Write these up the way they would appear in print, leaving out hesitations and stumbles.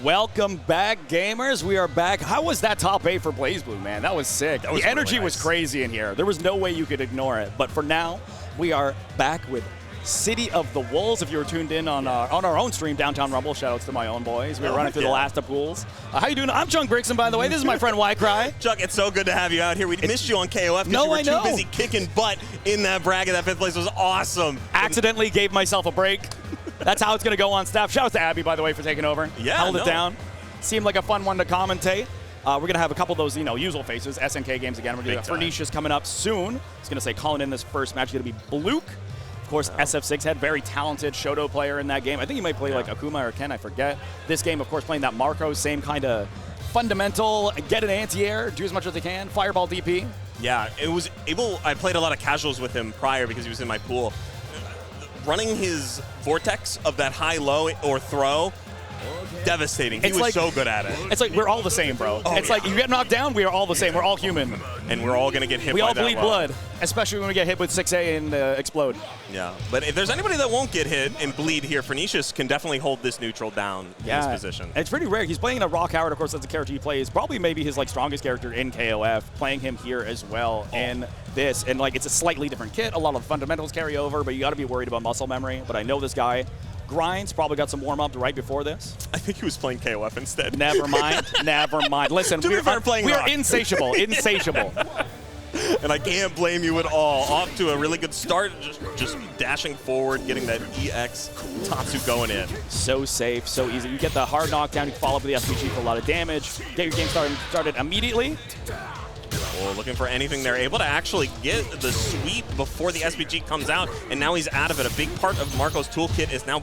Welcome back, gamers. We are back. How was that top 8 for BlazBlue, man? That was sick. That was the energy really nice. was crazy in here. There was no way you could ignore it. But for now, we are back with City of the Wolves. If you were tuned in on our own stream, DowntownRumble, shoutouts to my own boys. We were running through the last of pools. How you doing? I'm Chung Brixton, by the way. This is my friend Y-Cry. Chuck, it's so good to have you out here. We missed you on KOF because you were too busy kicking butt in that bracket. That 5th place was awesome. Accidentally gave myself a break. That's how it's going to go on staff. Shout out to Abby, by the way, for taking over. Yeah, Held it down. Seemed like a fun one to commentate. We're going to have a couple of those, usual faces. SNK games again. We're going to Pernicious coming up soon. I was going to say, calling in this first match is going to be Bluke. Of course, SF6 had very talented Shoto player in that game. I think he might play like Akuma or Ken, I forget. This game, of course, playing that Marco, same kind of fundamental, get an anti-air, do as much as they can, fireball DP. Yeah, it was able. I played a lot of casuals with him prior because he was in my pool. Running his vortex of that high-low or throw, devastating. He was so good at it. It's like we're all the same, bro. It's like you get knocked down, we are all the same. We're all human. And we're all going to get hit by that. We all bleed blood, especially when we get hit with 6A and explode. Yeah, but if there's anybody that won't get hit and bleed here, Pernicious can definitely hold this neutral down in this position. It's pretty rare. He's playing a Rock Howard, of course, that's the character he plays. Probably maybe his strongest character in KOF, playing him here as well in this. And it's a slightly different kit. A lot of fundamentals carry over, but you got to be worried about muscle memory. But I know this guy grinds, probably got some warm-up right before this. I think he was playing KOF instead. Never mind. Never mind. Listen, we're insatiable. Insatiable. And I can't blame you at all. Off to a really good start, just dashing forward, getting that EX Tatsu going in. So safe, so easy. You get the hard knockdown, you can follow up with the SPG for a lot of damage. Get your game started immediately. Well, looking for anything there. Able to actually get the sweep before the SPG comes out, and now he's out of it. A big part of Marco's toolkit is now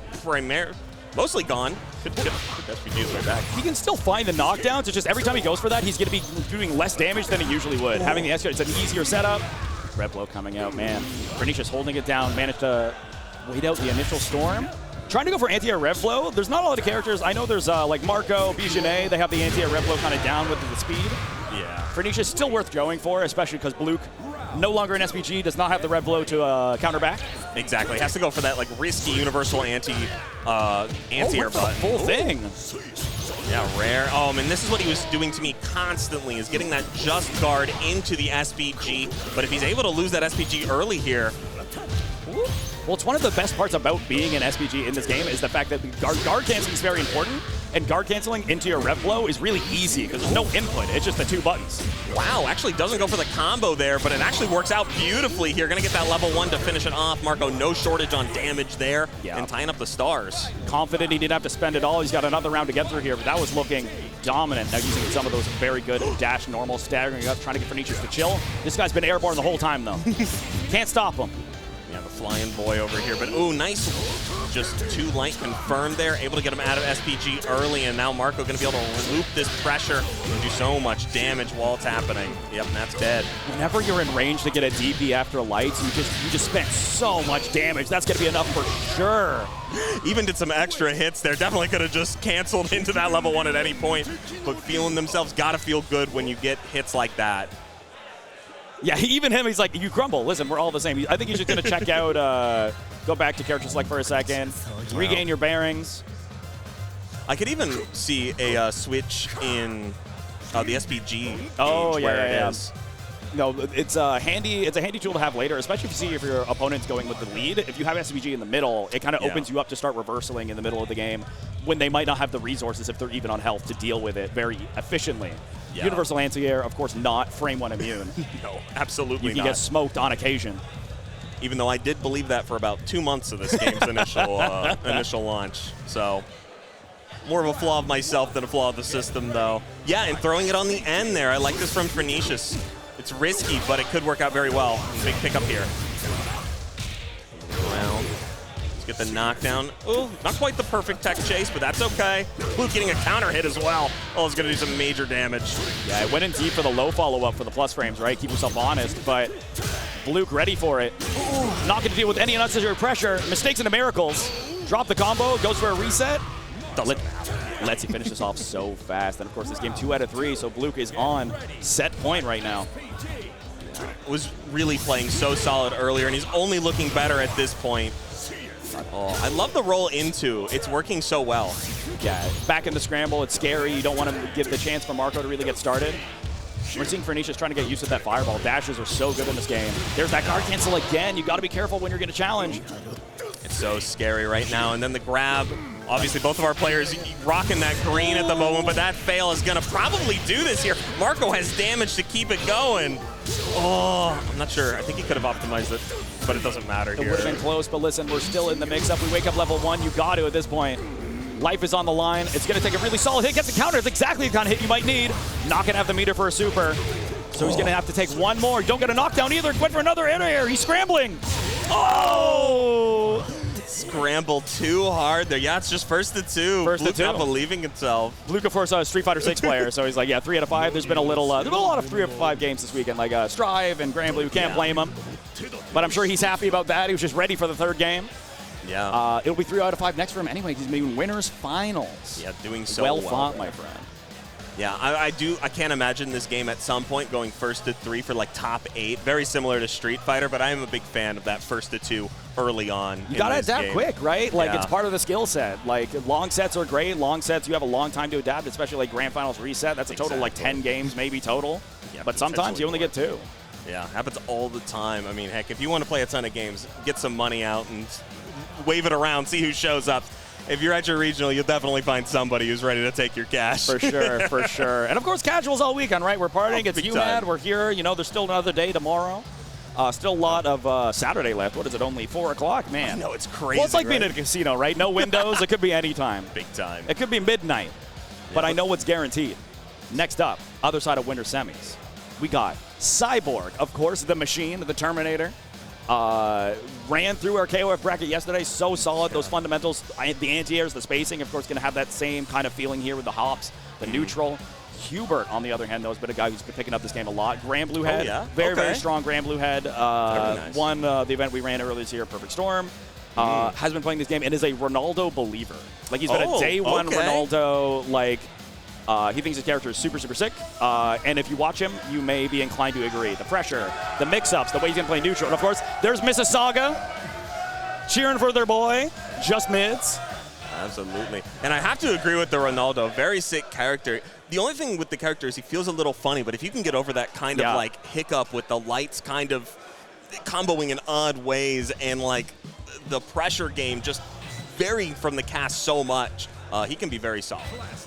mostly gone. Could SPG his way back. He can still find the knockdowns. It's just every time he goes for that, he's going to be doing less damage than he usually would. Having the SPG, it's an easier setup. Red blow coming out, man. Pernicious holding it down, managed to wait out the initial storm. Trying to go for anti-air rev blow. There's not a lot of characters. I know there's like Marco, Bijanet. They have the anti-air rev blow kind of down with the speed. Yeah. Pernicious still worth going for, especially because Bluke, no longer an SPG, does not have the rev blow to counter back. Exactly. Has to go for that risky universal anti-air button. Full thing. Yeah, rare. And this is what he was doing to me constantly, is getting that just guard into the SPG. But if he's able to lose that SPG early here. Well, it's one of the best parts about being an SPG in this game is the fact that guard canceling is very important, and guard canceling into your rev blow is really easy because there's no input. It's just the 2 buttons. Wow, actually doesn't go for the combo there, but it actually works out beautifully here. Going to get that level 1 to finish it off. Marco, no shortage on damage there, and tying up the stars. Confident he didn't have to spend it all. He's got another round to get through here, but that was looking dominant. Now using some of those very good dash normal, staggering up, trying to get Pernicious to chill. This guy's been airborne the whole time, though. Can't stop him. Yeah, the flying boy over here, but nice. Just too light confirmed there. Able to get him out of SPG early, and now Marco going to be able to loop this pressure and do so much damage while it's happening. Yep, and that's dead. Whenever you're in range to get a DP after lights, you just spent so much damage. That's going to be enough for sure. Even did some extra hits there. Definitely could have just canceled into that level 1 at any point, but feeling themselves, got to feel good when you get hits like that. Yeah, even him, he's like, you crumble. Listen, we're all the same. I think he's just going to check out, go back to character select for a second, regain your bearings. I could even see a switch in the SPG gauge where it is. No, it's a handy tool to have later, especially if you see if your opponent's going with the lead. If you have SPG in the middle, it kind of opens you up to start reversaling in the middle of the game when they might not have the resources, if they're even on health, to deal with it very efficiently. Yeah. Universal anti-air, of course, not frame 1 immune. No, absolutely not. You can get smoked on occasion. Even though I did believe that for about 2 months of this game's initial launch. So, more of a flaw of myself than a flaw of the system, though. Yeah, and throwing it on the end there. I like this from Pernicious. It's risky, but it could work out very well. Big pickup here. Around. Let's get the knockdown. Oh, not quite the perfect tech chase, but that's okay. Bluke getting a counter hit as well. It's going to do some major damage. Yeah, it went in deep for the low follow-up for the plus frames, right? Keep yourself honest, but Bluke ready for it. Not going to deal with any unnecessary pressure. Mistakes into miracles. Drop the combo, goes for a reset. Lets you finish this off so fast. And of course, this game 2 out of 3, so Bluke is on set point right now. Was really playing so solid earlier, and he's only looking better at this point. I love the roll into. It's working so well. Yeah, back in the scramble, it's scary. You don't want to give the chance for Marco to really get started. We're seeing Pernicious trying to get used to that fireball. Dashes are so good in this game. There's that guard cancel again. You got to be careful when you're going to challenge. It's so scary right now. And then the grab. Obviously, both of our players rocking that green at the moment, but that fail is going to probably do this here. Marco has damage to keep it going. Oh, I'm not sure. I think he could have optimized it, but it doesn't matter here. It would have been close, but listen, we're still in the mix-up. We wake up level 1. You got to at this point. Life is on the line. It's going to take a really solid hit. Gets the counter. It's exactly the kind of hit you might need. Not going to have the meter for a super. So he's going to have to take one more. You don't get a knockdown either. Went for another air. He's scrambling. Oh! Scrambled too hard there. Yeah, it's just first to two. Bluke not believing himself. Luke, of course, a Street Fighter 6 player, so he's like, yeah, 3 out of 5. There's been a little, there's been a lot of 3 out of 5 games this weekend, like Strive and Granblue. We can't blame him. But I'm sure he's happy about that. He was just ready for the 3rd game. Yeah. It'll be 3 out of 5 next for him anyway. He's making winners finals. Yeah, doing so well fought, my friend. Yeah, I can't imagine this game at some point going first to 3 for like top 8. Very similar to Street Fighter, but I am a big fan of that first to 2 early on. You gotta adapt quick, right? Like it's part of the skill set. Like long sets are great. Long sets, you have a long time to adapt, especially like Grand Finals reset. That's a total like 10 games maybe total. Yeah, but sometimes you only get 2. Yeah, happens all the time. I mean, heck, if you want to play a ton of games, get some money out and wave it around, see who shows up. If you're at your regional, you'll definitely find somebody who's ready to take your cash. For sure, for sure. And of course, casuals all weekend, right? We're partying. It's UMAD. We're here. You know, there's still another day tomorrow. Still a lot of Saturday left. What is it? Only 4 o'clock? Man. I know, it's crazy. Well, it's like being at a casino, right? No windows. It could be any time. Big time. It could be midnight. But I know what's guaranteed. Next up, other side of winter semis, we got Cyborg, of course, the machine, the Terminator. Ran through our KOF bracket yesterday. So solid. Those fundamentals, the anti-airs, the spacing, of course, going to have that same kind of feeling here with the hops, the neutral. Hubert, on the other hand, though, has been a guy who's been picking up this game a lot. Granblue head. Very strong Granblue head. Nice. Won the event we ran earlier this year, Perfect Storm. Has been playing this game and is a Ronaldo believer. Like, he's been a day one Ronaldo, like, he thinks his character is super, super sick. And if you watch him, you may be inclined to agree. The pressure, the mix-ups, the way he's going to play neutral. And, of course, there's Mississauga cheering for their boy, just mids. Absolutely. And I have to agree with the Ronaldo. Very sick character. The only thing with the character is he feels a little funny, but if you can get over that kind of, like, hiccup with the lights kind of comboing in odd ways and, like, the pressure game just varying from the cast so much, he can be very solid.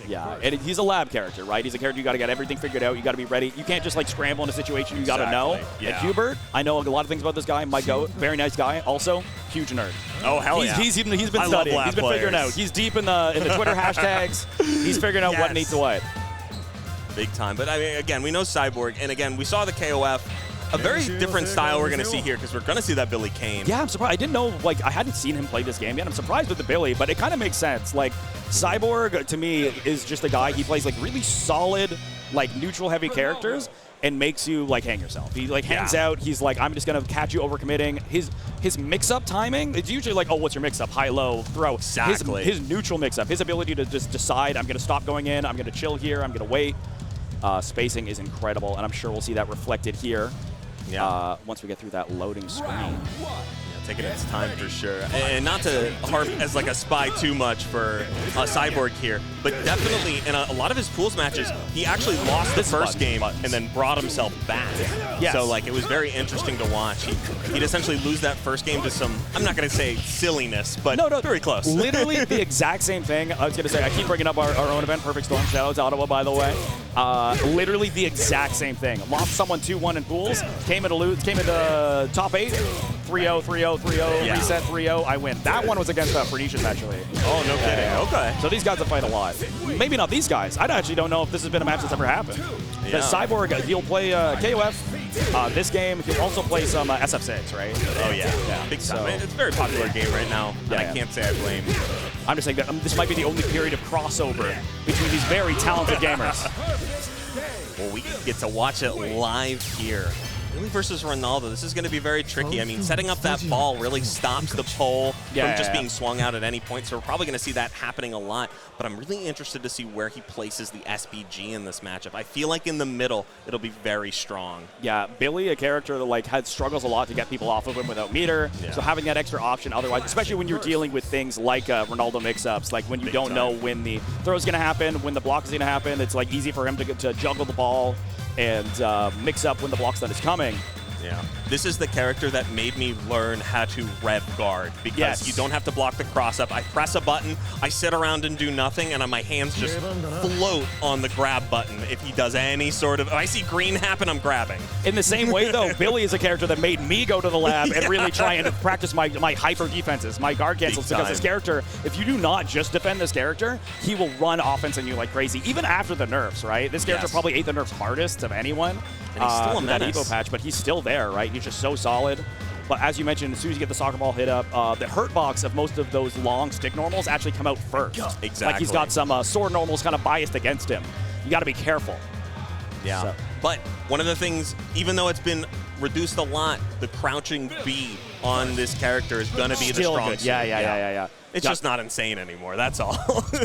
Yeah, and he's a lab character, right? He's a character you got to get everything figured out. You got to be ready. You can't just like scramble in a situation. You got to know. Yeah. And Hubert, I know a lot of things about this guy. My goat, very nice guy. Also, huge nerd. Oh hell yeah! He's been studying. He's been figuring out. He's deep in the Twitter hashtags. He's figuring out what needs to what. Big time. But I mean, again, we know Cyborg, and again, we saw the KOF. A very different style we're going to see here because we're going to see that Billy Kane. Yeah, I'm surprised. I didn't know, like, I hadn't seen him play this game yet. I'm surprised with the Billy, but it kind of makes sense. Like, Cyborg, to me, is just a guy, he plays, like, really solid, like, neutral-heavy characters and makes you, like, hang yourself. He, like, hangs out. He's like, I'm just going to catch you overcommitting. His mix-up timing, it's usually like, oh, what's your mix-up? High, low, throw. Exactly. His neutral mix-up, his ability to just decide, I'm going to stop going in, I'm going to chill here, I'm going to wait. Spacing is incredible, and I'm sure we'll see that reflected here. Yeah. Once we get through that loading screen. Taking its time for sure. And not to harp as like a spy too much for Cyborg here, but definitely in a lot of his pools matches, he actually lost the first game and then brought himself back. Yes. So like it was very interesting to watch. He'd essentially lose that first game to some, I'm not going to say silliness, but no, very close. Literally the exact same thing. I was going to say, I keep bringing up our own event, Perfect Storm. Shout out to Ottawa, by the way. Literally the exact same thing. Lost someone 2-1 in pools, came into top 8, 3-0, 3-0, 3-0, reset 3-0, I win. That one was against Pernicious, actually. Oh, no kidding. Okay. So these guys will fight a lot. Maybe not these guys. I actually don't know if this has been a match that's ever happened. The Cyborg, he'll play KOF this game. He'll also play some SF6, right? Oh, yeah. Big time. It's a very popular game right now. I can't say I blame. I'm just saying that this might be the only period of crossover between these very talented gamers. Well, we get to watch it live here. Billy versus Ronaldo, this is going to be very tricky. I mean, setting up that ball really stops the pole from just being swung out at any point, so we're probably going to see that happening a lot. But I'm really interested to see where he places the SBG in this matchup. I feel like in the middle, it'll be very strong. Yeah, Billy, a character that like struggles a lot to get people off of him without meter, so having that extra option otherwise, especially when you're dealing with things like Ronaldo mix-ups, like when you don't know when the throw is going to happen, when the block is going to happen, it's like easy for him to juggle the ball and mix up when the block stun is coming. Yeah. This is the character that made me learn how to rev guard because you don't have to block the cross-up. I press a button, I sit around and do nothing, and my hands just float on the grab button if he does any sort of... If I see green happen, I'm grabbing. In the same way, though, Billy is a character that made me go to the lab and really try and practice my hyper defenses, my guard cancels, because this character, if you do not just defend this character, he will run offense on you like crazy, even after the nerfs, right? This character probably ate the nerfs hardest of anyone. And he's still a menace. That Evo patch, but he's still there, right? He's just so solid. But as you mentioned, as soon as you get the soccer ball hit up, the hurt box of most of those long stick normals actually come out first. Exactly. Like he's got some sword normals kind of biased against him. You got to be careful. Yeah. So. But one of the things, even though it's been reduced a lot, the crouching B on this character is going to be the strong suit. Yeah. It's just not insane anymore, that's all.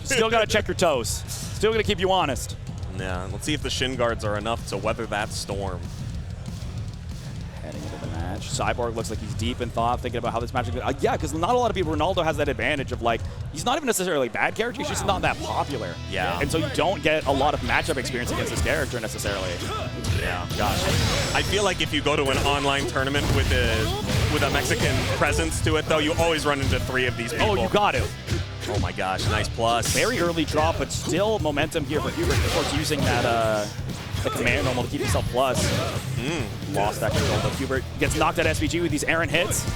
Still got to check your toes. Still going to keep you honest. Yeah, let's see if the shin guards are enough to weather that storm. Heading into the match. Cyborg looks like he's deep in thought, thinking about how this match is going to... yeah, because not a lot of people... Ronaldo has that advantage of, like, he's not even necessarily a bad character, he's just not that popular. Yeah. And so you don't get a lot of matchup experience against this character, necessarily. Yeah, gosh. I feel like if you go to an online tournament with a Mexican presence to it, though, you always run into 3 of these people. Oh, you got to. Oh my gosh, nice plus. Very early drop, but still momentum here for Hubert. Of course, using that the command normal to keep himself plus. Lost that control, but Hubert gets knocked at SVG with these errant hits.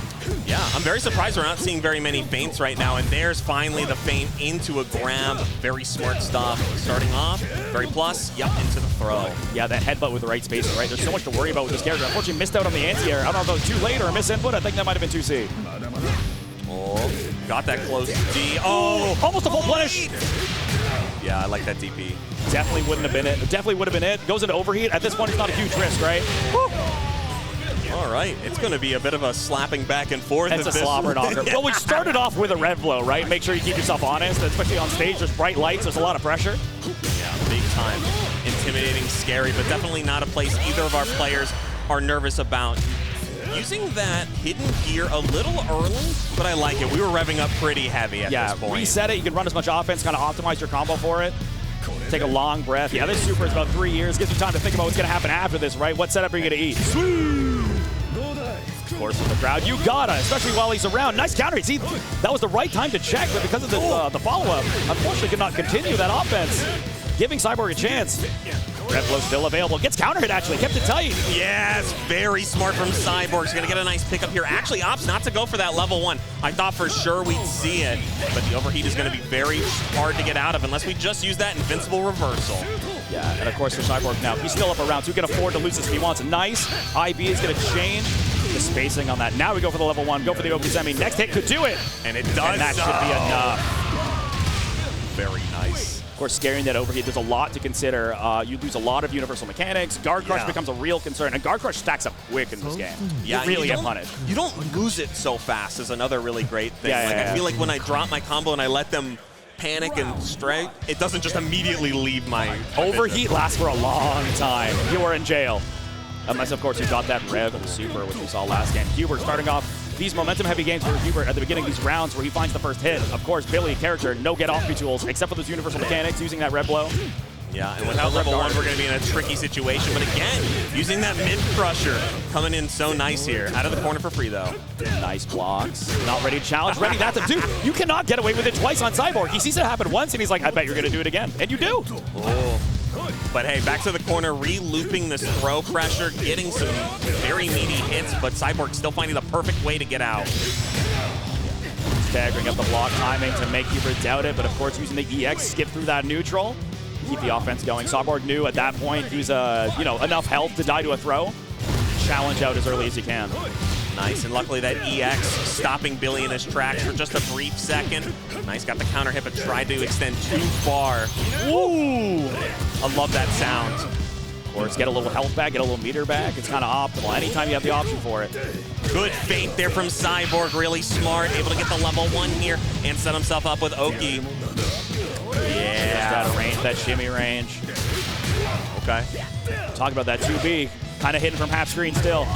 Yeah, I'm very surprised we're not seeing very many feints right now, and there's finally the feint into a grab. Very smart stuff. Starting off, very plus, into the throw. Yeah, that headbutt with the right spacing, right? There's so much to worry about with this character. Unfortunately, missed out on the anti-air. I don't know if that was too late or a misinput. I think that might have been 2C. Oh, got that close D. Oh, almost a full punish. Yeah, I like that DP. Definitely wouldn't have been it. Definitely would have been it. Goes into overheat. At this point, it's not a huge risk, right? Woo. All right, it's going to be a bit of a slapping back and forth. It's a slobber knocker. Well, we started off with a rev blow, right? Make sure you keep yourself honest, especially on stage. There's bright lights. There's a lot of pressure. Yeah, big time. Intimidating, scary, but definitely not a place either of our players are nervous about. Using that hidden gear a little early, but I like it. We were revving up pretty heavy at this point. Reset it. You can run as much offense, kind of optimize your combo for it. Take a long breath. Yeah, this super is about 3 years. Gives you time to think about what's going to happen after this, right? What setup are you going to eat? Sweet! Of course, in the crowd, you gotta, especially while he's around. Nice counter. See, that was the right time to check, but because of the follow-up, unfortunately could not continue that offense, giving Cyborg a chance. Red blow still available. Gets counter hit, actually. Kept it tight. Yes, very smart from Cyborg. He's going to get a nice pickup here. Actually opts not to go for that level 1. I thought for sure we'd see it, but the overheat is going to be very hard to get out of unless we just use that invincible reversal. Yeah, and of course for Cyborg now, he's still up around, so he can afford to lose this if he wants. Nice. IB is going to change the spacing on that. Now we go for the level 1. Go for the Okizemi. Next hit could do it. And it does. And that should be enough. Very nice. Of course, scaring that overheat, there's a lot to consider. You lose a lot of universal mechanics. Guard Crush becomes a real concern, and Guard Crush stacks up quick in this game. Yeah, you really get punished. You don't lose it so fast is another really great thing. I feel like when I drop my combo and I let them panic and strike, it doesn't just immediately leave my... Overheat lasts for a long time. You are in jail. Unless, of course, you got that Rev Super, which we saw last game. Hubert starting off these momentum-heavy games for Hubert at the beginning of these rounds where he finds the first hit. Of course, Billy, character, no get-off tools, except for those universal mechanics, using that Rev Blow. Yeah, and without level 1, we're going to be in a tricky situation. But again, using that mid-crusher, coming in so nice here. Out of the corner for free, though. Nice blocks. Not ready to challenge. Ready, that's a dude. You cannot get away with it twice on Cyborg. He sees it happen once, and he's like, I bet you're going to do it again. And you do. Oh. But hey, back to the corner, re-looping this throw pressure, getting some very meaty hits, but Cyborg still finding the perfect way to get out. Staggering up the block timing to make Hubert doubt it, but of course using the EX, skip through that neutral, keep the offense going. Cyborg knew at that point he was enough health to die to a throw. Challenge out as early as you can. Nice, and luckily that EX stopping Billy in his tracks for just a brief second. Nice, got the counter hit, but tried to extend too far. Ooh! I love that sound. course, get a little health back, get a little meter back. It's kind of optimal anytime you have the option for it. Good feint there from Cyborg, really smart, able to get the level 1 here and set himself up with Oki. Yeah. Just out of range, that shimmy range. Okay. Talk about that 2B. Kind of hidden from half screen still.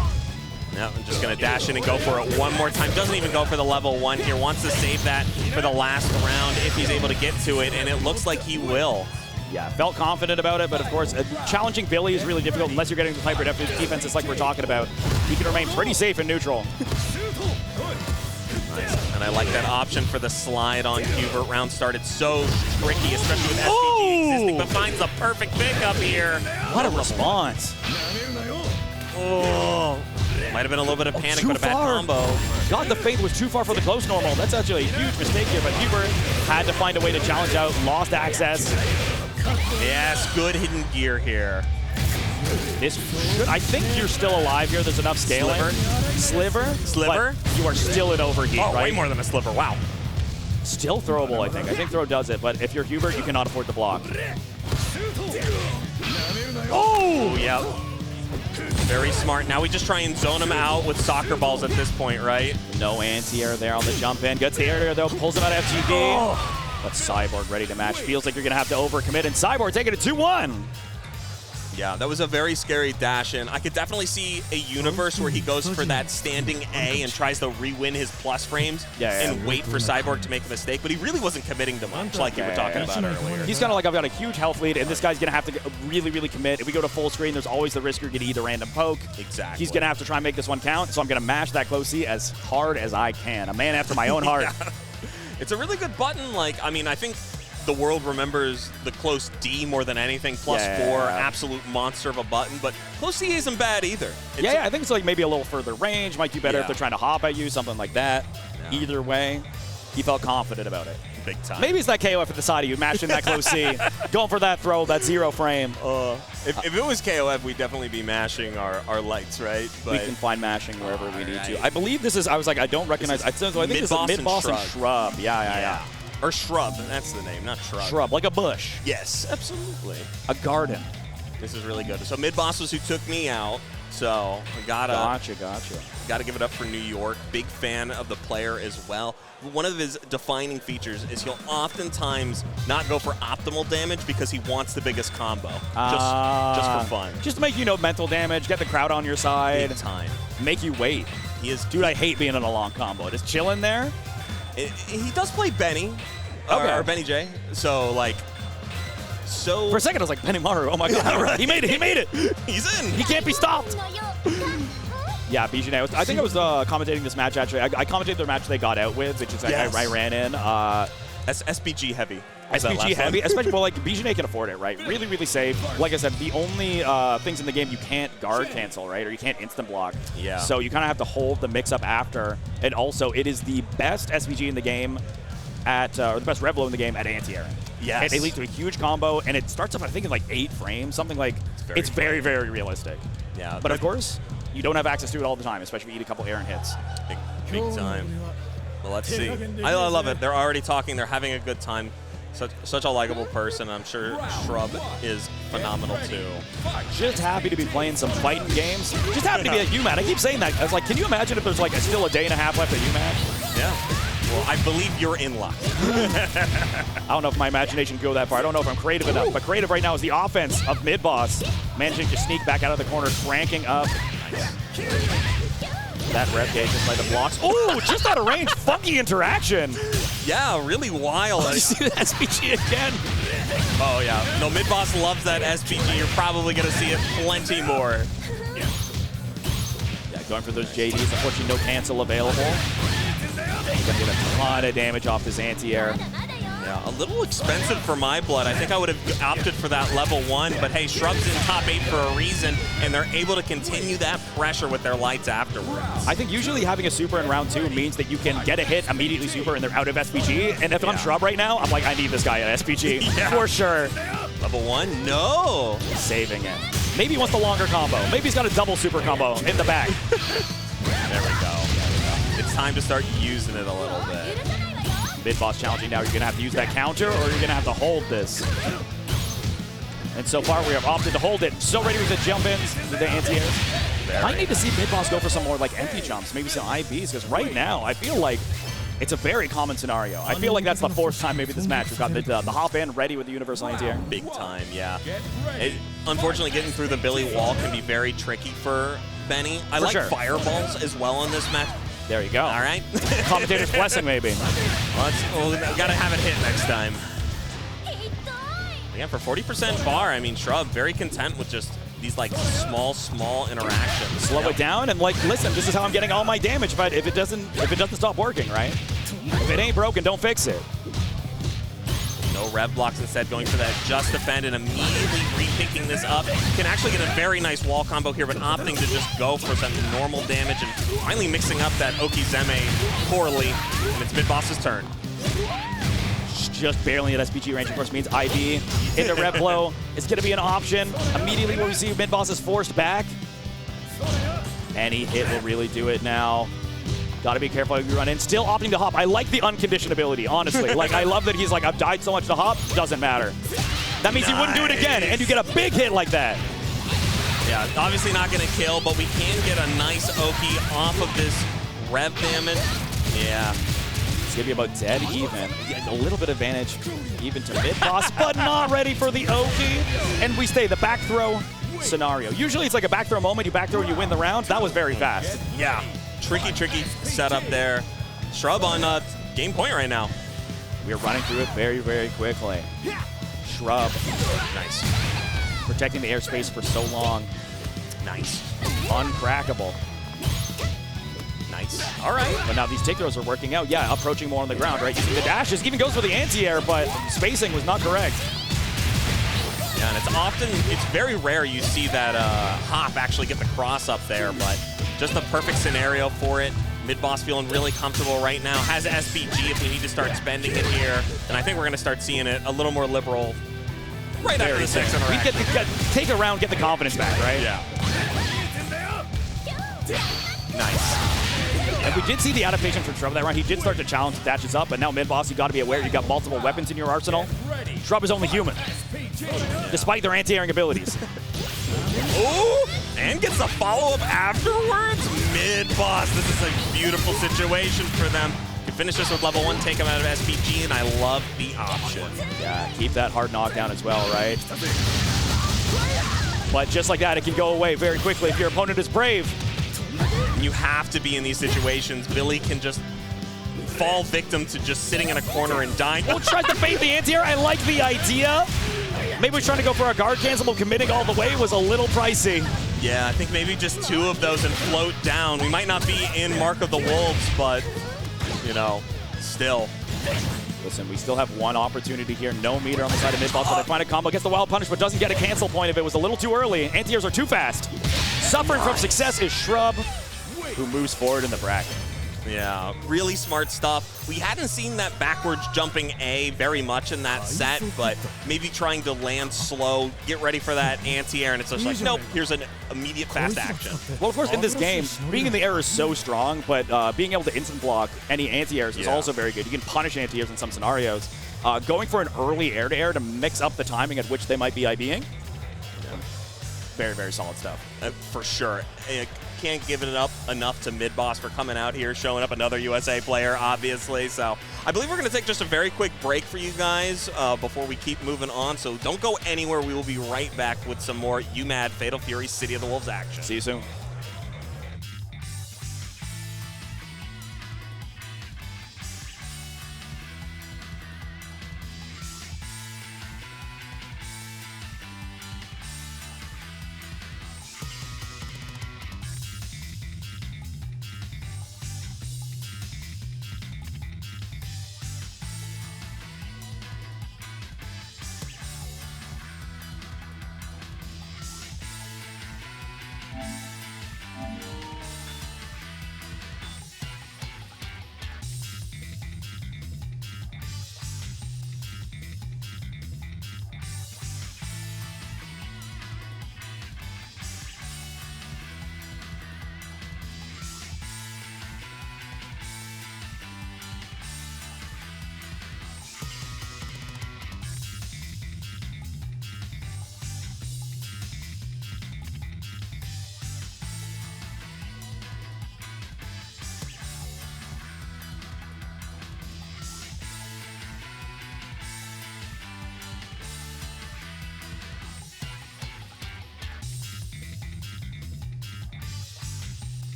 Yeah, I'm just going to dash in and go for it one more time. Doesn't even go for the level 1 here. Wants to save that for the last round if he's able to get to it, and it looks like he will. Yeah, felt confident about it, but of course, challenging Billy is really difficult unless you're getting the hyper defenses like we're talking about. He can remain pretty safe in neutral. Nice. And I like that option for the slide on Hubert. Round started so tricky, especially with SPG existing, but finds the perfect pickup here. What a response. Oh. Might have been a little bit of panic, but a bad combo. God, the feint was too far for the close normal. That's actually a huge mistake here, but Hubert had to find a way to challenge out, lost access. Yes, good hidden gear here. This should, I think you're still alive here. There's enough scaling. Sliver? Sliver? But you are still in overheat, right? Way more than a sliver, wow. Still throwable, I think. I think throw does it, but if you're Hubert, you cannot afford the block. Oh, yeah. Very smart. Now we just try and zone him out with soccer balls at this point, right? No anti-air there on the jump in. Gets the air though, pulls him out of FGD. Oh. But Cyborg ready to match. Feels like you're going to have to overcommit, and Cyborg taking it 2-1. Yeah, that was a very scary dash in. I could definitely see a universe where he goes for that standing A and tries to re-win his plus frames and wait for Cyborg to make a mistake, but he really wasn't committing to much like you were talking about earlier. He's kind of like, I've got a huge health lead, and this guy's going to have to really, really commit. If we go to full screen, there's always the risk you're going to eat a random poke. Exactly. He's going to have to try and make this one count, so I'm going to mash that close C as hard as I can. A man after my own heart. Yeah. It's a really good button. Like, I mean, I think the world remembers the close D more than anything. +4, absolute monster of a button, but close C isn't bad either. Yeah, I think it's like maybe a little further range. Might be better if they're trying to hop at you, something like that. Yeah. Either way, he felt confident about it. Big time. Maybe it's that KOF at the side of you, matching that close C, going for that throw, that 0 frame. If it was KOF, we'd definitely be mashing our lights, right? But we can find mashing wherever we need to. I believe this is, I was like, I don't recognize, I think this is mid-boss and shrub. Yeah. Or shrub, that's the name, not shrub. Shrub, like a bush. Yes, absolutely. A garden. This is really good. So mid-boss was who took me out, so I Gotcha. Gotta give it up for New York. Big fan of the player as well. One of his defining features is he'll oftentimes not go for optimal damage because he wants the biggest combo, just for fun. Just to make mental damage, get the crowd on your side. Big time. Make you wait. Dude, I hate being in a long combo. Just chilling there. He does play Benny, or Benny J. So for a second I was like, Benny Maru. Oh my God! Yeah, right. He made it. He's in. He can't be stopped. Yeah, Bijane. I think I was commentating this match actually. I commentated their match they got out with, which is I ran in. That's SPG heavy. SPG heavy, especially Bijane can afford it, right? Really, really safe. Like I said, the only things in the game you can't guard cancel, right? Or you can't instant block. Yeah. So you kind of have to hold the mix up after. And also, it is the best SPG in the game at, or the best Revlo in the game at anti-air. Yes. And it leads to a huge combo, and it starts up, I think, in like 8 frames, something like, it's very, very realistic. Yeah. But of course, you don't have access to it all the time, especially if you eat a couple Aaron hits. Big time. Well, let's see. I love it. They're already talking. They're having a good time. Such a likable person. I'm sure Shrub is phenomenal too. Just happy to be playing some fighting games. Just happy to be at UMAD. I keep saying that. I was like, can you imagine if there's still a day and a half left at UMAD? Yeah. Well, I believe you're in luck. I don't know if my imagination can go that far. I don't know if I'm creative enough. But creative right now is the offense of mid-boss. Managing to sneak back out of the corner, cranking up. That rev gauge just by the blocks. Oh, just out of range. Funky interaction. Yeah, really wild. Did you see the SPG again? Oh, yeah. No, mid-boss loves that SPG. You're probably going to see it plenty more. Yeah, going for those JDs. Unfortunately, no cancel available. He's going to get a ton of damage off this anti-air. Yeah, a little expensive for my blood. I think I would have opted for that level 1, but hey, Shrub's in top 8 for a reason, and they're able to continue that pressure with their lights afterwards. I think usually having a super in round 2 means that you can get a hit, immediately super, and they're out of SPG. And if I'm Shrub right now, I'm like, I need this guy at SPG for sure. Level 1? No. Saving it. Maybe he wants the longer combo. Maybe he's got a double super combo in the back. There we go. It's time to start using it a little bit. Mid-boss challenging now. You're going to have to use that counter, or you're going to have to hold this. And so far, we have opted to hold it. So ready with the jump-ins, with the anti-airs. I need to see mid-boss go for some more like empty jumps, maybe some IBs, because right now, I feel like it's a very common scenario. I feel like that's the fourth time maybe this match. We've got the hop in ready with the universal anti-air. Big time, yeah. Unfortunately, getting through the Billy wall can be very tricky for Benny. I like fireballs as well in this match. There you go. All right. Commentator's blessing, maybe. Well, we gotta have it hit next time. Yeah, for 40% bar, I mean, Shrub very content with just these like small interactions. Slow it down and like, listen, this is how I'm getting all my damage. But if it doesn't stop working, right? If it ain't broken, don't fix it. No rev blocks, instead going for that just defend and immediately re-picking this up. Can actually get a very nice wall combo here, but opting to just go for some normal damage and finally mixing up that Okizeme poorly. And it's mid-boss's turn. Just barely at SPG range, of course, means ID into rev blow. It's going to be an option. Immediately when we see mid-boss is forced back. Any hit will really do it now. Got to be careful if you run in. Still opting to hop. I like the unconditioned ability, honestly. Like, I love that he's like, I've died so much to hop, doesn't matter. That means he wouldn't do it again, and you get a big hit like that. Yeah, obviously not going to kill, but we can get a nice Oki off of this rev damage. Yeah. It's going to be about dead even. A little bit advantage even to mid-boss, but not ready for the Oki. And we stay the back throw scenario. Usually it's like a back throw moment. You back throw and you win the round. That was very fast. Yeah. Tricky setup there. Shrub on game point right now. We're running through it very quickly. Shrub. Nice. Protecting the airspace for so long. Nice. Uncrackable. Nice. All right. But now these take throws are working out. Yeah, approaching more on the ground, right? Using the dashes, even goes for the anti-air, but spacing was not correct. Yeah, and it's very rare you see that hop actually get the cross up there, but just a perfect scenario for it. Mid-boss feeling really comfortable right now. Has SPG if we need to start spending it here. And I think we're going to start seeing it a little more liberal right after the sixth interaction. We take a round, get the confidence back, right? Yeah. Nice. And we did see the adaptation from Shrub that round. He did start to challenge the dashes up, but now mid-boss, you got to be aware you've got multiple weapons in your arsenal. Shrub is only human, despite their anti-airing abilities. Ooh, and gets a follow-up afterwards. Mid-boss, this is a beautiful situation for them. Can finish this with level 1, take him out of SPG, and I love the option. Yeah, keep that hard knockdown as well, right? But just like that, it can go away very quickly if your opponent is brave. You have to be in these situations. Billy can just fall victim to just sitting in a corner and dying. Oh, tries to bait the anti-air. I like the idea. Maybe we're trying to go for a guard cancel, but committing all the way was a little pricey. Yeah, I think maybe just 2 of those and float down. We might not be in Mark of the Wolves, but, you know, still. Listen, we still have one opportunity here. No meter on the side of mid-boss, but they find a combo, gets the wild punish, but doesn't get a cancel point if it was a little too early. Anti-airs are too fast. Suffering from success is Shrub, who moves forward in the bracket. Yeah, really smart stuff. We hadn't seen that backwards jumping A very much in that set, but maybe trying to land slow, get ready for that anti-air, and it's just like, nope, here's an immediate fast action. Well, of course, in this game, being in the air is so strong, but being able to instant block any anti-airs is also very good. You can punish anti-airs in some scenarios. Going for an early air-to-air to mix up the timing at which they might be IBing, very solid stuff. For sure. Can't give it up enough to mid-boss for coming out here, showing up another USA player, obviously. So I believe we're going to take just a very quick break for you guys before we keep moving on. So don't go anywhere. We will be right back with some more UMAD Fatal Fury City of the Wolves action. See you soon.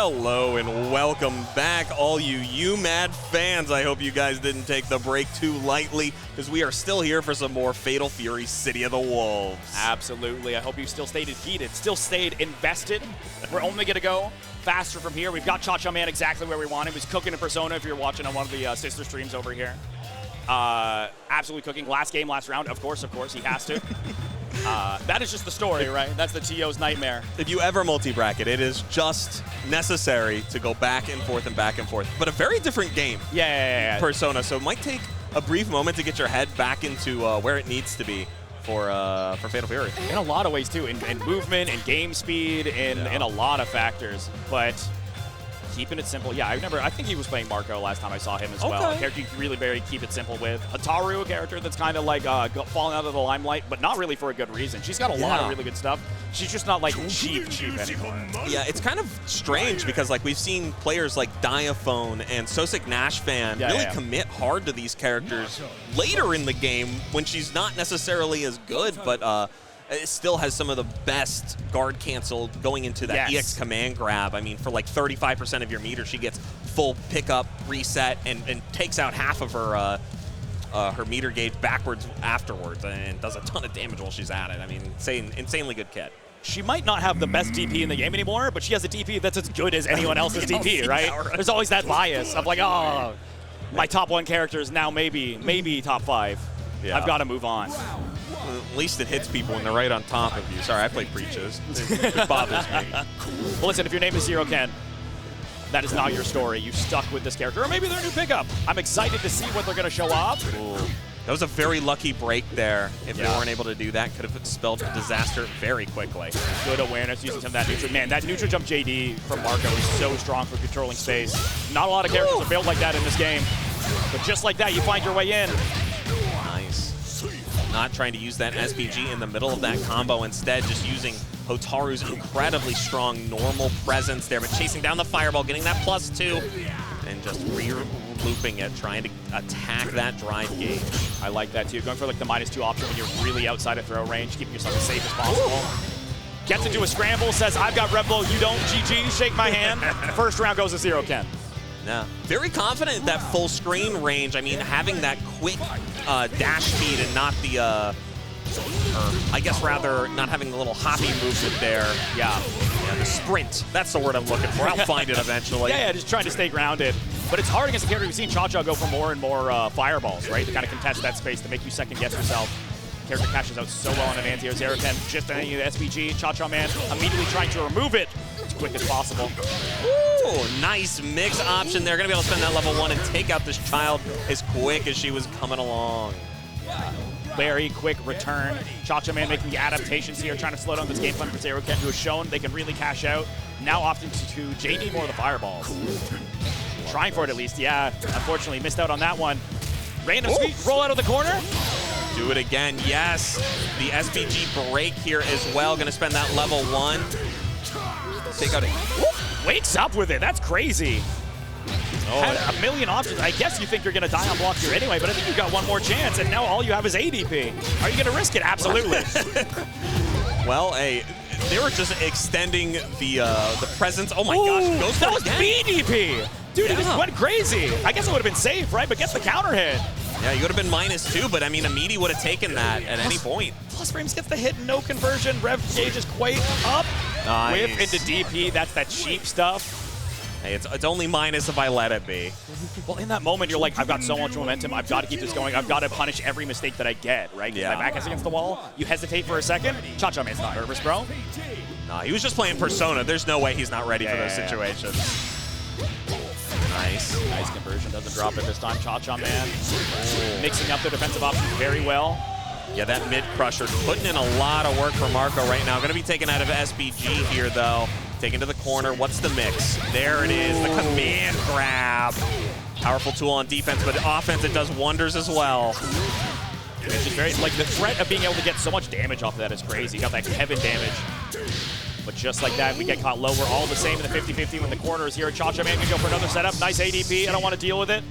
Hello and welcome back, all you UMAD fans. I hope you guys didn't take the break too lightly, because we are still here for some more Fatal Fury City of the Wolves. Absolutely. I hope you still stayed heated, still stayed invested. We're only going to go faster from here. We've got Cha-Cha Man exactly where we want him. He's cooking in Persona if you're watching on one of the sister streams over here. Absolutely cooking. Last game, last round. Of course, he has to. That is just the story, right? That's the TO's nightmare. If you ever multi-bracket, it is just necessary to go back and forth and back and forth. But a very different game. Yeah. Persona, so it might take a brief moment to get your head back into where it needs to be for Fatal Fury. In a lot of ways, too. In movement, in game speed, in a lot of factors. But keeping it simple. Yeah, I think he was playing Marco last time I saw him as well. A character you can really very keep it simple with. Hataru, a character that's kind of like falling out of the limelight, but not really for a good reason. She's got a lot of really good stuff. She's just not like cheap anymore. Yeah, it's kind of strange because like we've seen players like Diaphone and Sosik Nashfan really commit hard to these characters later in the game when she's not necessarily as good, but it still has some of the best guard cancel going into that EX command grab. I mean, for like 35% of your meter, she gets full pickup, reset, and takes out half of her meter gauge backwards afterwards, and does a ton of damage while she's at it. I mean, insanely good kit. She might not have the best DP in the game anymore, but she has a DP that's as good as anyone else's DP, right? There's always that bias of like, oh, my top 1 character is now maybe top 5. Yeah. I've got to move on. At least it hits people when they're right on top of you. Sorry, I play Preaches. It bothers me. Well, listen, if your name is Zero Ken, that is not your story. You stuck with this character, or maybe they're a new pickup. I'm excited to see what they're going to show off. Ooh. That was a very lucky break there. If they weren't able to do that, could have spelled disaster very quickly. Good awareness using some of that neutral. Man, that neutral jump JD from Marco is so strong for controlling space. Not a lot of characters are built like that in this game. But just like that, you find your way in. Nice. Not trying to use that SPG in the middle of that combo. Instead, just using Hotaru's incredibly strong normal presence there, but chasing down the fireball, getting that +2, and just re-looping it, trying to attack that drive gauge. I like that too. Going for like the -2 option when you're really outside of throw range, keeping yourself as safe as possible. Gets into a scramble, says, I've got Red Bull, you don't, GG, shake my hand. First round goes to Zero Ken. Yeah. Very confident in that full screen range. I mean, having that quick dash speed and not the, or I guess rather not having the little hoppy movement there. Yeah, the sprint. That's the word I'm looking for. I'll find it eventually. Yeah, just trying to stay grounded. But it's hard against the character. We've seen Cha-Cha go for more and more fireballs, right? To kind of contest that space, to make you second guess yourself. Character cashes out so well on an anti-air. Zero Ken just any of the SPG. Cha-Cha Man immediately trying to remove it as quick as possible. Ooh, nice mix option there. Gonna be able to spend that level 1 and take out this child as quick as she was coming along. Very quick return. Cha-Cha Man making the adaptations here, trying to slow down this game plan for Zero Ken, who has shown they can really cash out. Now opting to JD more of the fireballs. Trying for it at least, yeah. Unfortunately, missed out on that one. Random sweep, roll out of the corner. Do it again, yes. The SPG break here as well. Gonna spend that level 1. Take out it. Wakes up with it, that's crazy. Had a million options. I guess you think you're gonna die on block here anyway, but I think you've got one more chance, and now all you have is ADP. Are you gonna risk it? Absolutely. Well, hey, they were just extending the presence. Oh my gosh, goes that was BDP. Dude, he just went crazy. I guess it would have been safe, right? But gets the counter hit. Yeah, you would have been -2, but I mean, Amidi would have taken that at any point. Plus frames gets the hit, no conversion. Rev gauge is quite up. Nice. Whiff into DP, that's that cheap stuff. Hey, it's only minus if I let it be. Well, in that moment, you're like, I've got so much momentum. I've got to keep this going. I've got to punish every mistake that I get, right? Yeah. My back is against the wall. You hesitate for a second. Cha-Cha Man's not nervous, bro. Nah, he was just playing Persona. There's no way he's not ready for those situations. Nice. Nice conversion. Doesn't drop it this time. Cha-Cha Man mixing up the defensive options very well. Yeah, that mid-crusher putting in a lot of work for Marco right now. Going to be taken out of SPG here, though. Taken to the corner. What's the mix? There it is. The command grab. Powerful tool on defense, but offense, it does wonders as well. It's just very, like, the threat of being able to get so much damage off of that is crazy. You got that Kevin damage. But just like that, we get caught low. We're all the same in the 50-50 when the corner is here. Cha-Cha Man can go for another setup. Nice ADP. I don't want to deal with it.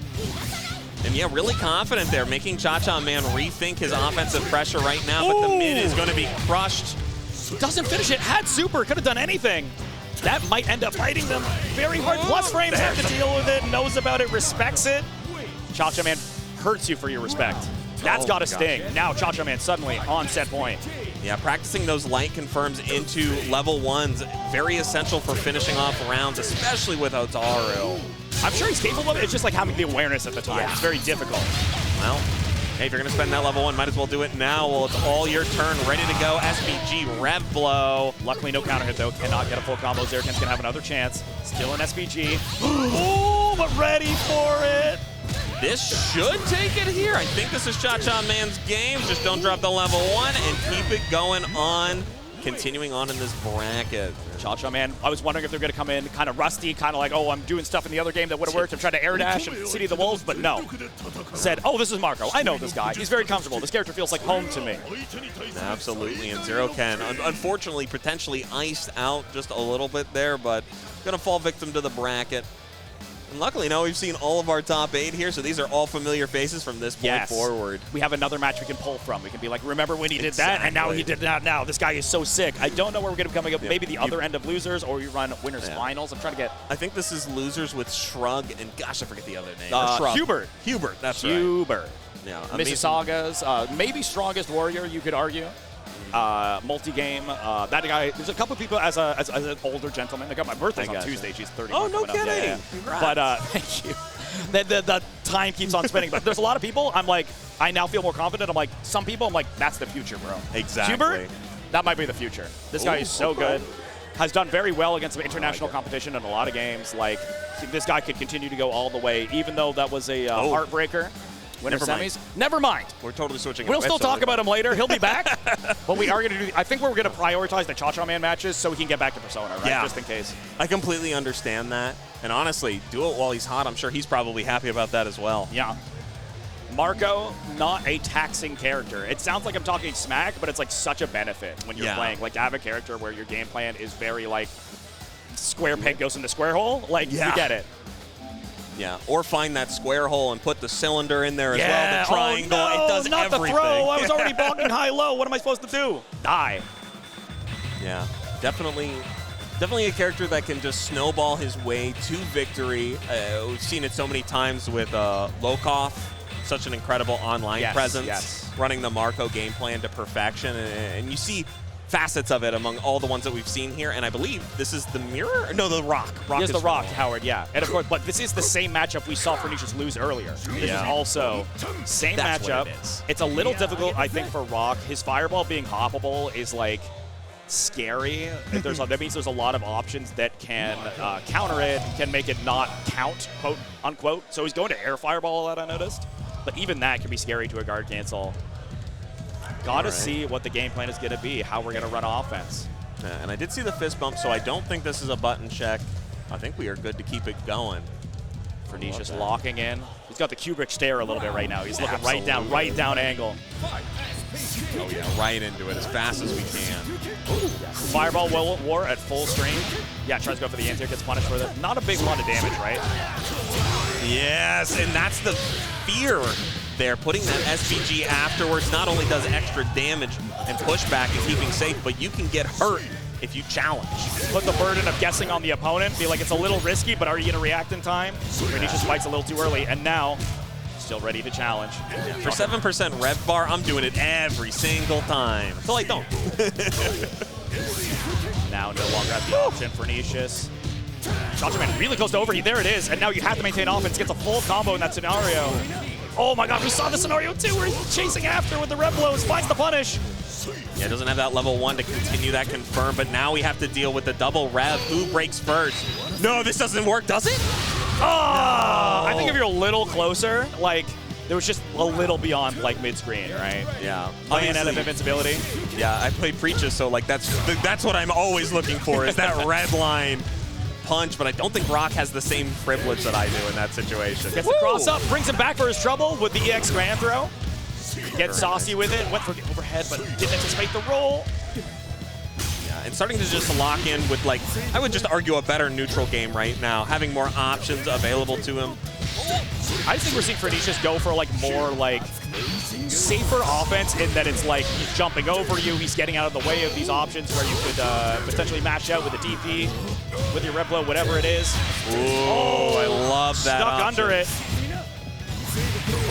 And yeah, really confident there, making Cha-Cha Man rethink his offensive pressure right now, but the mid is going to be crushed. Doesn't finish it. Had super. Could have done anything. That might end up biting them very hard. Plus frames have to deal with it, knows about it, respects it. Cha-Cha Man hurts you for your respect. That's got to sting. Now Cha-Cha Man suddenly on set point. Yeah, practicing those light confirms into level 1s, very essential for finishing off rounds, especially with Otaru. I'm sure he's capable of it. It's just like having the awareness at the time. Yeah. It's very difficult. Well, hey, if you're going to spend that level 1, might as well do it now. Well, it's all your turn. Ready to go. SVG, Rev Blow. Luckily, no counter hit, though. Cannot get a full combo. Zerkan's going to have another chance. Still an SVG. Ooh, but ready for it. This should take it here. I think this is Cha-Cha Man's game. Just don't drop the level 1 and keep it going on. Continuing on in this bracket. Cha-Cha Man, I was wondering if they're going to come in kind of rusty, kind of like, oh, I'm doing stuff in the other game that would have worked. I'm trying to air dash and City of the Wolves, but no. Said, oh, this is Marco. I know this guy. He's very comfortable. This character feels like home to me. Absolutely, and Zeroken, unfortunately, potentially iced out just a little bit there, but going to fall victim to the bracket. And luckily, now we've seen all of our top 8 here, so these are all familiar faces from this point forward. We have another match we can pull from. We can be like, remember when he did that, and now he did that now. This guy is so sick. I don't know where we're going to be coming up. Maybe the other end of losers, or we run winners finals. I'm trying to get... I think this is losers with Shrug, and gosh, I forget the other name. Hubert. Hubert, that's right. Hubert. Yeah, Mississauga's, maybe strongest warrior, you could argue. Multi-game. That guy, there's a couple of people as an older gentleman. They got my birthday's on Tuesday. She's 31. Oh, no kidding. Yeah. Congrats. But thank you. The time keeps on spinning. But there's a lot of people, I'm like, I now feel more confident. I'm like, some people, I'm like, that's the future, bro. Exactly. Hubert, that might be the future. This guy is so good. Has done very well against some international competition in a lot of games. Like, this guy could continue to go all the way, even though that was a heartbreaker. Winter semis. Never mind. We're totally switching. We'll still talk about him later. He'll be back. But we are going to do. I think we're going to prioritize the Cha-Cha Man matches so we can get back to Persona, right? Yeah. Just in case. I completely understand that. And honestly, do it while he's hot. I'm sure he's probably happy about that as well. Yeah. Marco, not a taxing character. It sounds like I'm talking smack, but it's like such a benefit when you're playing. Like to have a character where your game plan is very like square peg goes into square hole. Like you get it. Yeah, or find that square hole and put the cylinder in there as well, the triangle. Oh, no, it does not everything. The throw. I was already bonking high-low. What am I supposed to do? Die. Yeah, definitely a character that can just snowball his way to victory. We've seen it so many times with Lokov, such an incredible online presence, running the Marco game plan to perfection. And you see facets of it among all the ones that we've seen here, and I believe this is the mirror? No, the Rock. Here's the Rock, Howard, yeah. And of course, but this is the same matchup we saw Pernicious lose earlier. This is also same matchup. It's a little difficult, I think, for Rock. His Fireball being hoppable is like scary. That means there's a lot of options that can counter it, can make it not count, quote unquote. So he's going to Air Fireball a lot, I noticed. But even that can be scary to a guard cancel. Gotta see what the game plan is going to be, how we're going to run offense. And I did see the fist bump, so I don't think this is a button check. I think we are good to keep it going. Pernicious locking in. He's got the Kubrick stare a little bit right now. He's looking right down angle. Oh yeah, right into it as fast as we can. Fireball War at full strength. Yeah, tries to go for the anti-air, gets punished for that. Not a big lot of damage, right? Yes, and that's the fear there. Putting that SVG afterwards not only does extra damage and pushback and keeping safe, but you can get hurt if you challenge. Put the burden of guessing on the opponent, be like, it's a little risky, but are you going to react in time? Pernicious spikes a little too early, and now still ready to challenge. For 7% rev bar, I'm doing it every single time. Until I don't. Now no longer has the option. Pernicious. Cha-Cha Man really close to overheat. There it is. And now you have to maintain offense. Gets a full combo in that scenario. Oh my god, we saw the scenario too where he's chasing after with the red blows, finds the punish. Yeah, doesn't have that level 1 to continue that confirm, but now we have to deal with the double rev. Who breaks first? No, this doesn't work, does it? Oh! No. I think if you're a little closer, like, there was just a little beyond, like, mid-screen, right? Yeah. Playing out of invincibility. Yeah, I play Preaches, so, like, that's what I'm always looking for, is that red line punch, but I don't think Rock has the same privilege that I do in that situation. Gets the cross up, brings him back for his trouble with the EX Grand Throw. Gets saucy with it, went for the overhead, but didn't anticipate the roll. Yeah, and starting to just lock in with, like, I would just argue a better neutral game right now, having more options available to him. I just think we're seeing Pernicious go for like more like safer offense in that it's like he's jumping over you, he's getting out of the way of these options where you could potentially match out with a DP, with your red blow, whatever it is. Ooh, I love that Stuck option. under it.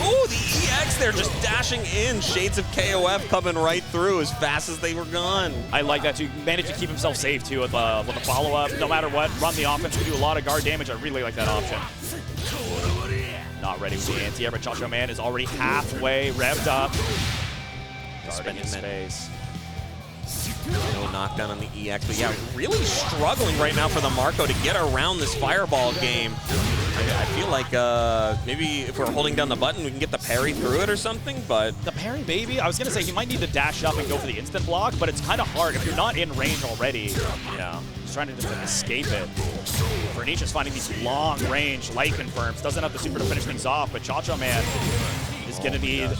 Ooh, the EX there just dashing in. Shades of KOF coming right through as fast as they were gone. I like that too. Managed to keep himself safe too with the follow-up. No matter what, run the offense, we do a lot of guard damage. I really like that option. Not ready with the anti-air, but Chacho Man is already halfway revved up. Guarding his face. No knockdown on the EX, but yeah, really struggling right now for the Marco to get around this fireball game. I feel like maybe if we're holding down the button, we can get the parry through it or something, but... The parry, baby? I was going to say he might need to dash up and go for the instant block, but it's kind of hard if you're not in range already. Yeah. He's trying to just escape it. Pernicious finding these long range light confirms. Doesn't have the super to finish things off, but Chacho Man is going to need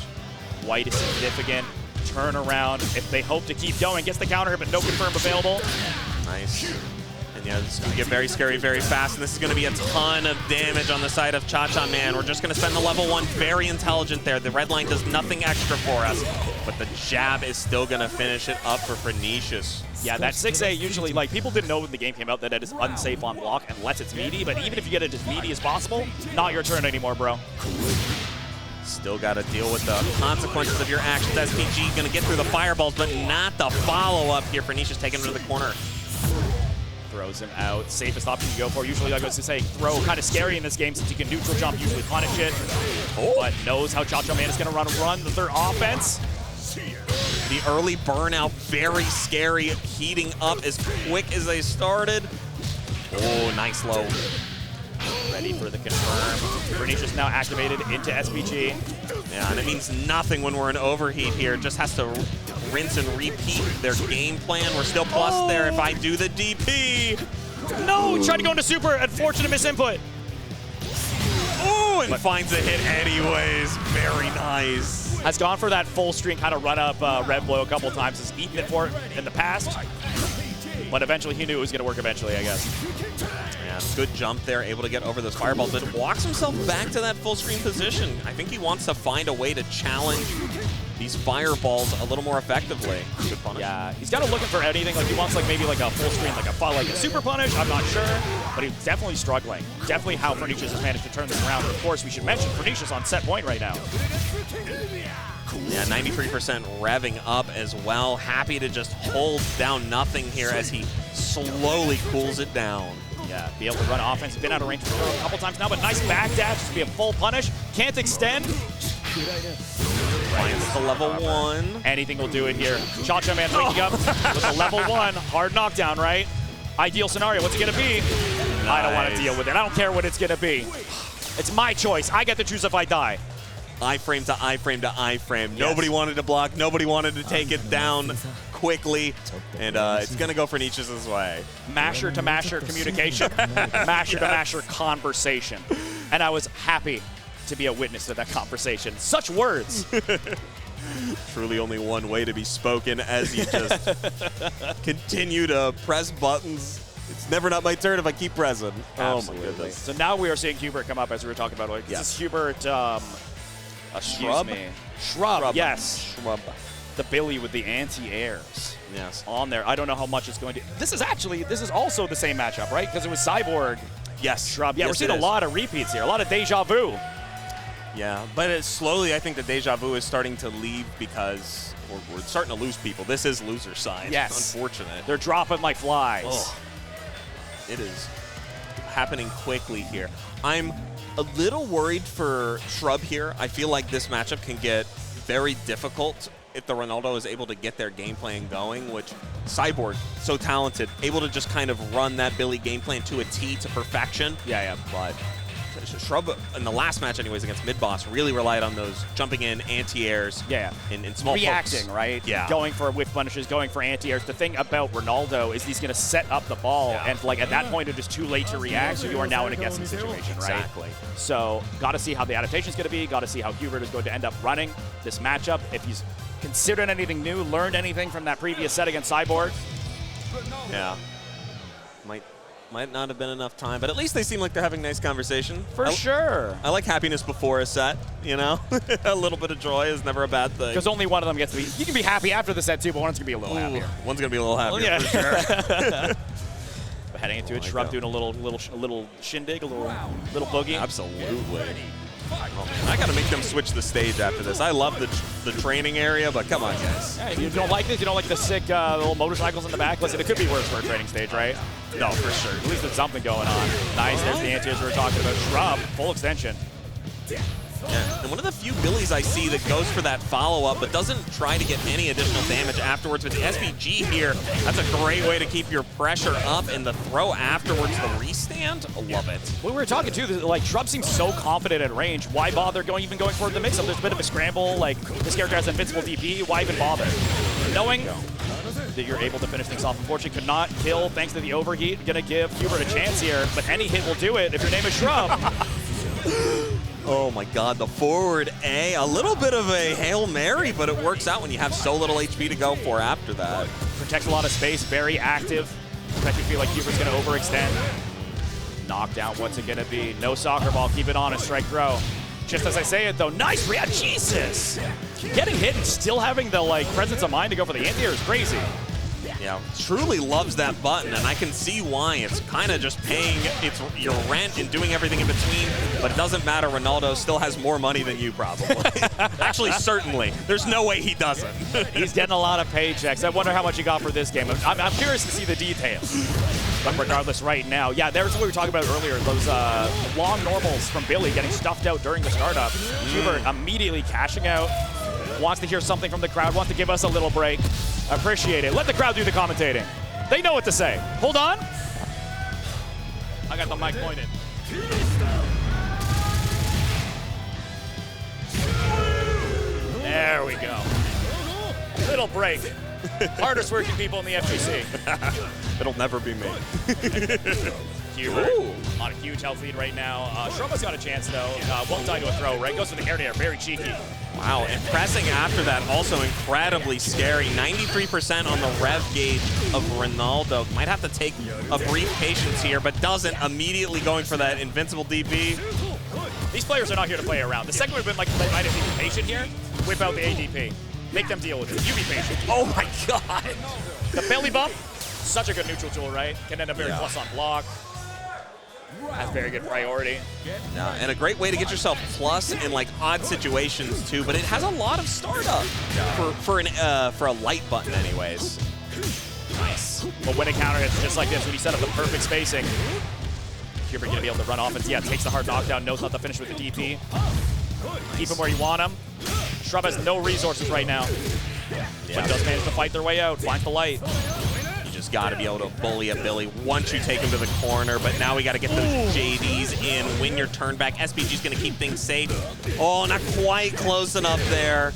quite a significant turnaround if they hope to keep going. Gets the counter, but no confirm available. Nice. And yeah, this is going to get very scary very fast, and this is going to be a ton of damage on the side of Chacho Man. We're just going to spend the level 1. Very intelligent there. The red line does nothing extra for us, but the jab is still going to finish it up for Pernicious. Yeah, that 6A usually, like, people didn't know when the game came out that it is unsafe on block unless it's meaty, but even if you get it as meaty as possible, not your turn anymore, bro. Still got to deal with the consequences of your actions. SPG going to get through the fireballs, but not the follow-up here. Pernicious taking him to the corner. Throws him out. Safest option to go for. Usually, like I was to say, throw kind of scary in this game since you can neutral jump, usually punish it. But knows how Chacho Man is going to run their offense. The early burnout, very scary, heating up as quick as they started. Oh, nice low. Ready for the confirm. Pernicious now activated into SPG. Yeah, and it means nothing when we're in overheat here. Just has to rinse and repeat their game plan. We're still plus there if I do the DP. No, he tried to go into super. Unfortunate misinput. Ooh, and finds a hit anyways. Very nice. Has gone for that full screen kind of run up red blow a couple times. Has eaten it for it in the past. But eventually he knew it was going to work eventually, I guess. Yeah, good jump there, able to get over those fireballs, but walks himself back to that full screen position. I think he wants to find a way to challenge these fireballs a little more effectively. Good punish. Yeah, he's kind of looking for anything. Like he wants like maybe like a full screen, like a super punish. I'm not sure, but he's definitely struggling. Definitely how Pernicious has managed to turn this around. But of course, we should mention Pernicious on set point right now. Yeah, 93% revving up as well. Happy to just hold down nothing here as he slowly cools it down. Yeah, be able to run offense. He's been out of range for a couple times now, but nice back dash to be a full punish. Can't extend. Finds the level 1. Anything will do it here. Chacho Man waking up with a level 1. Hard knockdown, right? Ideal scenario. What's it going to be? Nice. I don't want to deal with it. I don't care what it's going to be. It's my choice. I get to choose if I die. I-frame to I-frame to I-frame. Yes. Nobody wanted to block. Nobody wanted to take it down quickly. And it's going to go for Pernicious' way. Masher to masher communication. Masher to masher conversation. And I was happy to be a witness to that conversation. Such words. Truly only one way to be spoken as you just continue to press buttons. It's never not my turn if I keep pressing. Absolutely. Oh my goodness. So now we are seeing Hubert come up as we were talking about. Like, Yes. This is Hubert, Shrub? Shrub, yes. Shrub. The Billy with the anti-airs. Yes. On there. I don't know how much it's going to... This is also the same matchup, right? Because it was Cyborg, Yes. Shrub. Yeah, Yes, we're seeing it a is. lot of repeats here. A lot of deja vu. Yeah, but slowly I think the deja vu is starting to leave because we're starting to lose people. This is loser side. Yes. Unfortunate. They're dropping like flies. Oh, it is happening quickly here. I'm a little worried for Shrub here. I feel like this matchup can get very difficult if the Ronaldo is able to get their game plan going, which Cyborg, so talented, able to just kind of run that Billy game plan to a T to perfection. Yeah. But Shrub, in the last match anyways against mid-boss, really relied on those jumping in anti-airs in small Reacting, pokes. right? Yeah. Going for whiff punishes, going for anti-airs. The thing about Ronaldo is he's going to set up the ball, and like at that point, it is too late to react, so you are now in a guessing situation, right? Exactly. So got to see how the adaptation is going to be. Got to see how Hubert is going to end up running this matchup. If he's considered anything new, learned anything from that previous set against Cyborg. Yeah. Might Might not have been enough time, but at least they seem like they're having nice conversation. For sure. I like happiness before a set, you know? A little bit of joy is never a bad thing. Because only one of them gets to be. You can be happy after the set too, but one's gonna be a little happier. One's gonna be a little happier, yeah. for sure. Heading into it, Shrub doing a little shindig, a little boogie. Absolutely. Oh, man. I gotta make them switch the stage after this. I love the training area, but come on, guys. Yeah, you don't like this? You don't like the sick little motorcycles in the back? Listen, it could be worse for a training stage, right? No, for sure. At least there's something going on. Nice, there's the anti-airs we were talking about. Shrub, full extension. Yeah, and one of the few Billies I see that goes for that follow-up but doesn't try to get any additional damage afterwards. With the SVG here, that's a great way to keep your pressure up, and the throw afterwards, the restand, I love it. Well, we were talking too, like Shrub seems so confident at range. Why bother even going for the mix-up? There's a bit of a scramble, like this character has invincible DP, why even bother? Knowing that you're able to finish things off. Unfortunately, could not kill thanks to the overheat. Gonna give Hubert a chance here, but any hit will do it if your name is Shrub. Oh my god, the forward A, a little bit of a Hail Mary, but it works out when you have so little HP to go for after that. Protects a lot of space, very active. Makes you feel like Hubert's gonna overextend. Knockdown, what's it gonna be? No soccer ball, keep it on, a strike throw. Just as I say it though, nice react, Jesus! Getting hit and still having the presence of mind to go for the anti-air is crazy. Yeah, truly loves that button, and I can see why. It's kind of just paying your rent and doing everything in between, but it doesn't matter. Ronaldo still has more money than you, probably. Actually, certainly. There's no way he doesn't. He's getting a lot of paychecks. I wonder how much he got for this game. I'm curious to see the details. But regardless, right now, yeah, there's what we were talking about earlier, those long normals from Billy getting stuffed out during the startup. Hubert immediately cashing out. Wants to hear something from the crowd, wants to give us a little break. Appreciate it. Let the crowd do the commentating. They know what to say. Hold on. I got the mic pointed. There we go. Little break. Hardest working people in the FGC. It'll never be me. Hubert on a huge health lead right now. Shrubba's got a chance though. Won't die to a throw, right? Goes for the air, very cheeky. Wow, and pressing after that also incredibly scary. 93% on the rev gauge of Ronaldo. Might have to take a brief patience here, but doesn't. Immediately going for that invincible DP. These players are not here to play around. The second would have been like, they might have been patient here. Whip out the ADP. Make them deal with it. You be patient. Oh my god. The belly bump, such a good neutral tool, right? Can end up very plus on block. That's very good priority. Yeah, and a great way to get yourself plus in odd situations too, but it has a lot of startup for a light button anyways. Nice. But when a counter hits just like this, when you set up the perfect spacing, Hubert gonna be able to run offense. Yeah, takes the hard knockdown, knows not to finish with the DP. Keep him where you want him. Shrub has no resources right now, but does manage to fight their way out, finds the light. Just got to be able to bully a Billy once you take him to the corner, but now we got to get those JDs in, win your turn back. SPG's going to keep things safe. Oh, not quite close enough there.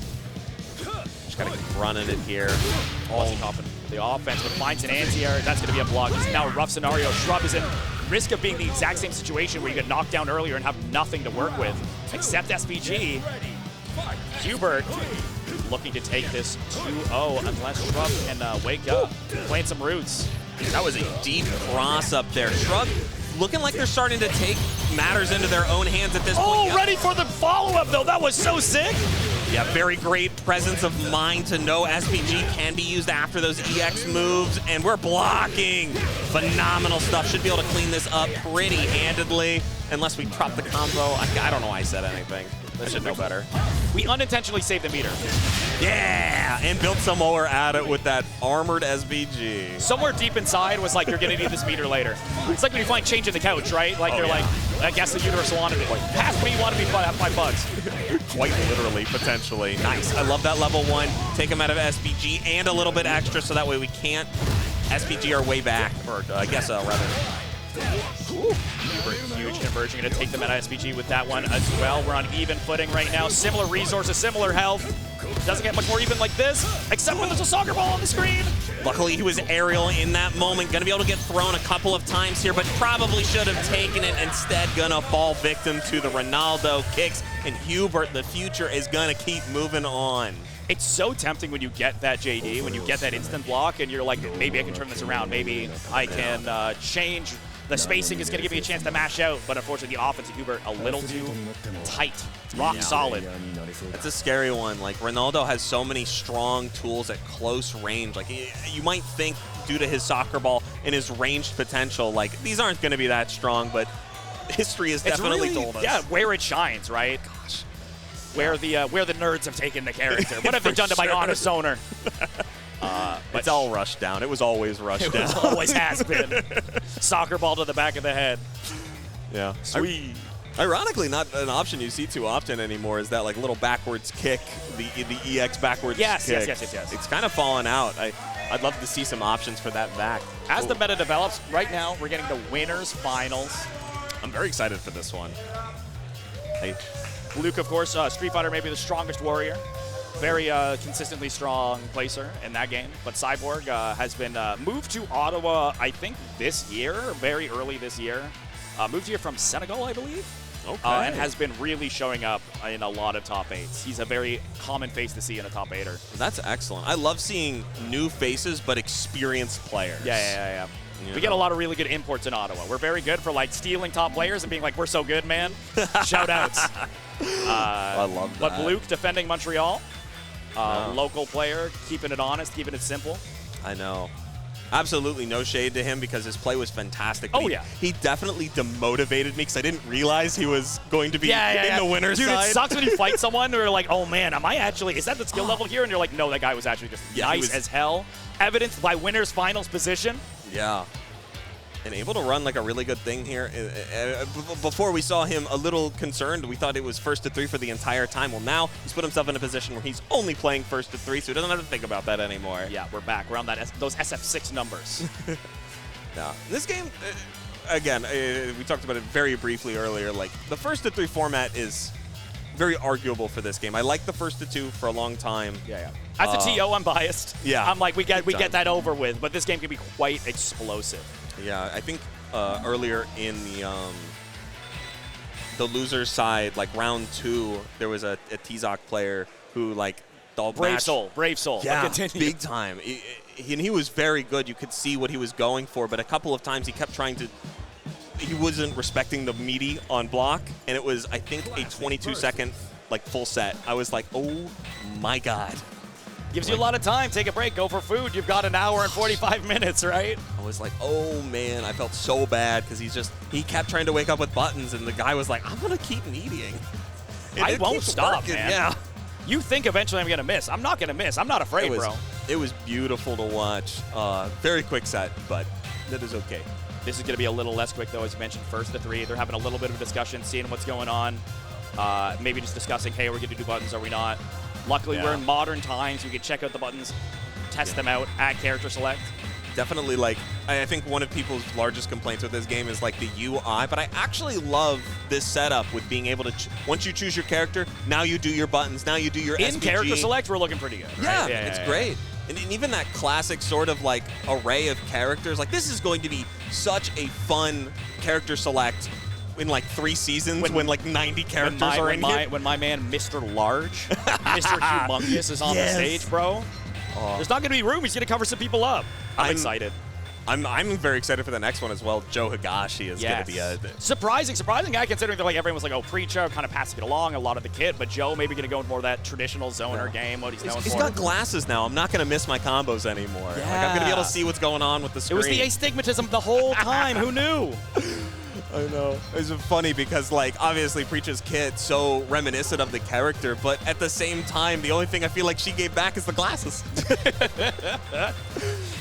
Just got to keep running it here. The offense, but finds an anti-air. That's going to be a block. This is now a rough scenario. Shrub is in risk of being the exact same situation where you get knocked down earlier and have nothing to work with, except SPG. Hubert looking to take this 2-0 unless Shrub can wake up, plant some roots. That was a deep cross up there. Shrub looking like they're starting to take matters into their own hands at this point. Oh, ready for the follow-up, though. That was so sick. Yeah, very great presence of mind to know SPG can be used after those EX moves, and we're blocking. Phenomenal stuff. Should be able to clean this up pretty handedly, unless we drop the combo. I don't know why I said anything. I should know better. We unintentionally saved the meter. Yeah, and built some more at it with that armored SVG. Somewhere deep inside was like, you're going to need this meter later. It's like when you find change in the couch, right? Like, you're like, I guess the universe wanted it. Pass me, wanted me $5. Quite literally, potentially. Nice. I love that level 1. Take him out of SVG and a little bit extra, so that way we can't SVG our way back. Or, I guess, rather. Hubert, huge conversion, going to take them at SPG with that one as well. We're on even footing right now. Similar resources, similar health. Doesn't get much more even like this, except when there's a soccer ball on the screen. Luckily, he was aerial in that moment. Going to be able to get thrown a couple of times here, but probably should have taken it. Instead, going to fall victim to the Ronaldo kicks. And Hubert, the future, is going to keep moving on. It's so tempting when you get that JD, when you get that instant block, and you're like, maybe I can turn this around. Maybe I can change The spacing is going to give you a chance to mash out, but unfortunately the offensive Hubert a little too tight. Rock solid. That's a scary one. Like, Ronaldo has so many strong tools at close range. Like, you might think due to his soccer ball and his ranged potential, like, these aren't going to be that strong, but history has definitely really, told us. Yeah, where it shines, right? Gosh. Where the nerds have taken the character. What have they done to my honest owner? It's all rushed down. It was always rushed down. It always has been. Soccer ball to the back of the head. Yeah. Sweet. Ironically, not an option you see too often anymore is that like little backwards kick, the EX backwards kick. Yes. It's kind of fallen out. I'd love to see some options for that back. As the meta develops, right now we're getting the winners finals. I'm very excited for this one. Luke, of course, Street Fighter maybe the strongest warrior. Very consistently strong placer in that game. But Cyborg has been moved to Ottawa, I think, this year, very early this year. Moved here from Senegal, I believe. Okay. And has been really showing up in a lot of top 8s. He's a very common face to see in a top 8er. That's excellent. I love seeing new faces, but experienced players. Yeah. You We get a lot of really good imports in Ottawa. We're very good for like stealing top players and being like, we're so good, man. Shout outs. I love that. But Luke defending Montreal. Local player, keeping it honest, keeping it simple. I know. Absolutely no shade to him because his play was fantastic. Oh, yeah. He definitely demotivated me because I didn't realize he was going to be in the winner's Dude, side. it sucks when you fight someone and you're like, oh man, is that the skill level here? And you're like, no, that guy was actually just nice as hell. Evidenced by winner's finals position. Yeah. And able to run like a really good thing here. Before we saw him a little concerned, we thought it was first to 3 for the entire time. Well, now he's put himself in a position where he's only playing first to 3, so he doesn't have to think about that anymore. Yeah, we're back. We're on those SF6 numbers. Yeah. This game, again, we talked about it very briefly earlier. Like, the first to 3 format is very arguable for this game. I like the first to 2 for a long time. Yeah. As a TO, I'm biased. Yeah. I'm like, we get that over with, but this game can be quite explosive. Yeah, I think earlier in the loser side, like round 2, there was a T-Zoc player who like dog Brave matched. Soul. Yeah, big time. He was very good. You could see what he was going for, but a couple of times he kept trying to. He wasn't respecting the meaty on block, and it was I think a 22-second like full set. I was like, oh my god. Gives you a lot of time. Take a break. Go for food. You've got an hour and 45 minutes, right? I was like, oh, man. I felt so bad because he kept trying to wake up with buttons, and the guy was like, I'm going to keep eating. I won't stop, working, man. Yeah. You think eventually I'm going to miss. I'm not going to miss. I'm not afraid, bro. It was beautiful to watch. Very quick set, but that is okay. This is going to be a little less quick, though, as you mentioned, first to 3. They're having a little bit of a discussion, seeing what's going on. Maybe just discussing, hey, we're going to do buttons, are we not? Luckily, we're in modern times. You can check out the buttons, test them out, add character select. Definitely, like, I think one of people's largest complaints with this game is, like, the UI, but I actually love this setup with being able to, once you choose your character, now you do your buttons, now you do your In SVG. character select, we're looking pretty good. Right? Yeah, it's great. And even that classic sort of, like, array of characters, like, this is going to be such a fun character select in like 3 seasons when like 90 characters are in here. When my man Mr. Large, Mr. Humongous is on the stage, bro. There's not going to be room. He's going to cover some people up. I'm excited. I'm very excited for the next one as well. Joe Higashi is going to be a surprising guy considering that like everyone was like, oh, Preacher kind of passing it along, a lot of the kit, but Joe maybe going to go into more of that traditional zoner game. What he's known for. He's got glasses now. I'm not going to miss my combos anymore. Yeah. Like, I'm going to be able to see what's going on with the screen. It was the astigmatism the whole time. Who knew? I know. It's funny because, like, obviously Preach's kit so reminiscent of the character, but at the same time, the only thing I feel like she gave back is the glasses.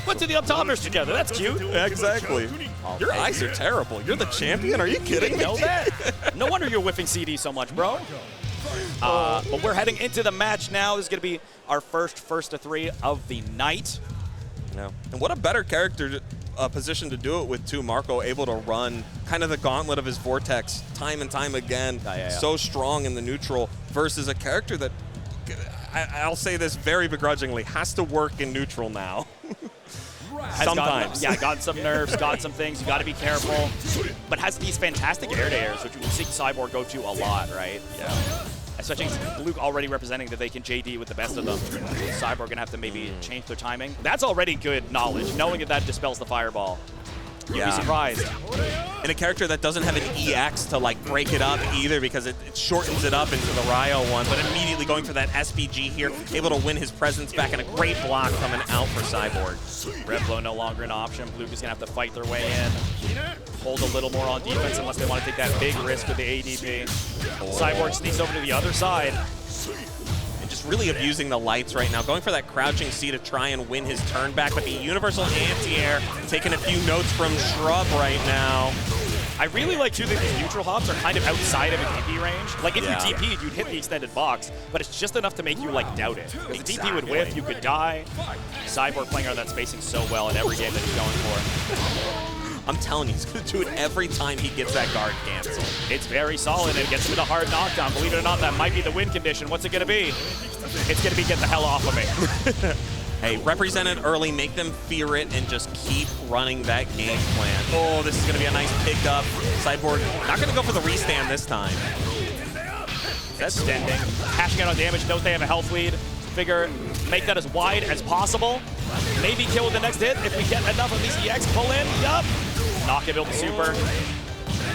Put to the up-toppers together. That's cute. Exactly. Your eyes are terrible. You're the champion? Are you kidding me? Know that? No wonder you're whiffing CD so much, bro. But we're heading into the match now. This is going to be our first to 3 of the night. Yeah. And what a better character position to do it with, too. Marco able to run kind of the gauntlet of his Vortex time and time again. So strong in the neutral versus a character that, I'll say this very begrudgingly, has to work in neutral now. Sometimes. Got some nerfs, got some things. You got to be careful. But has these fantastic air dairs, which we see Cyborg go to a lot, right? Yeah. Especially Luke already representing that they can JD with the best of them. Cyborg going to have to maybe change their timing. That's already good knowledge, knowing that dispels the fireball. You'd be surprised. And a character that doesn't have an EX to like break it up either, because it shortens it up into the Ryo one, but immediately going for that SPG here, able to win his presence back, and a great block coming out for Cyborg. Red Blow no longer an option. Blue is going to have to fight their way in. Hold a little more on defense unless they want to take that big risk with the ADP. Cyborg sneaks over to the other side. And just really abusing the lights right now, going for that crouching C to try and win his turn back, but the universal anti-air taking a few notes from Shrub right now. I really like, too, that these neutral hops are kind of outside of a DP range. Like, if you DP'd, you'd hit the extended box, but it's just enough to make you, like, doubt it. Because the DP would whiff, you could die. Cyborg playing on that spacing so well in every game that he's going for. I'm telling you, he's going to do it every time he gets that guard canceled. It's very solid, and it gets him with a hard knockdown. Believe it or not, that might be the win condition. What's it going to be? It's going to be get the hell off of me. Hey, represent it early, make them fear it, and just keep running that game plan. Oh, this is going to be a nice pickup. Cyborg not going to go for the restand this time. That's extending. Cashing out on damage, knows they have a health lead. Figure, make that as wide as possible. Maybe kill with the next hit if we get enough of these EX pull in. Yup. Knock it, build the super.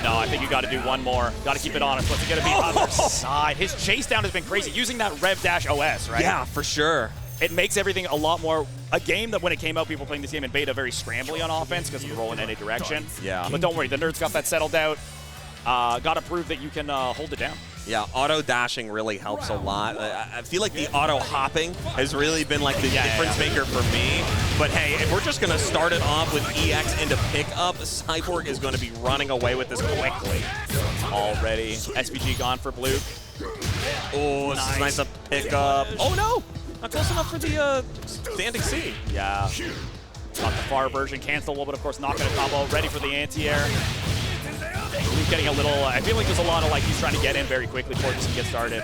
No, I think you got to do one more. Got to keep it honest. What's it going to be? Other side. His chase down has been crazy. Using that Rev Dash OS, right? Yeah, for sure. It makes everything a lot more, a game that when it came out, people playing this game in beta, very scrambly on offense because you roll in any direction. Yeah. But don't worry, the nerds got that settled out. Got to prove that you can hold it down. Yeah, auto dashing really helps a lot. I feel like the auto hopping has really been like the difference maker for me. But hey, if we're just going to start it off with EX into pickup, Cyborg is going to be running away with this quickly. Already, SPG gone for Blue. Oh, this is nice to pick up. Oh no! Not close enough for the standing C. Yeah. Got the far version cancelable, but of course not going to combo. Ready for the anti-air. He's getting a little, I feel like there's a lot of like he's trying to get in very quickly before he can get started.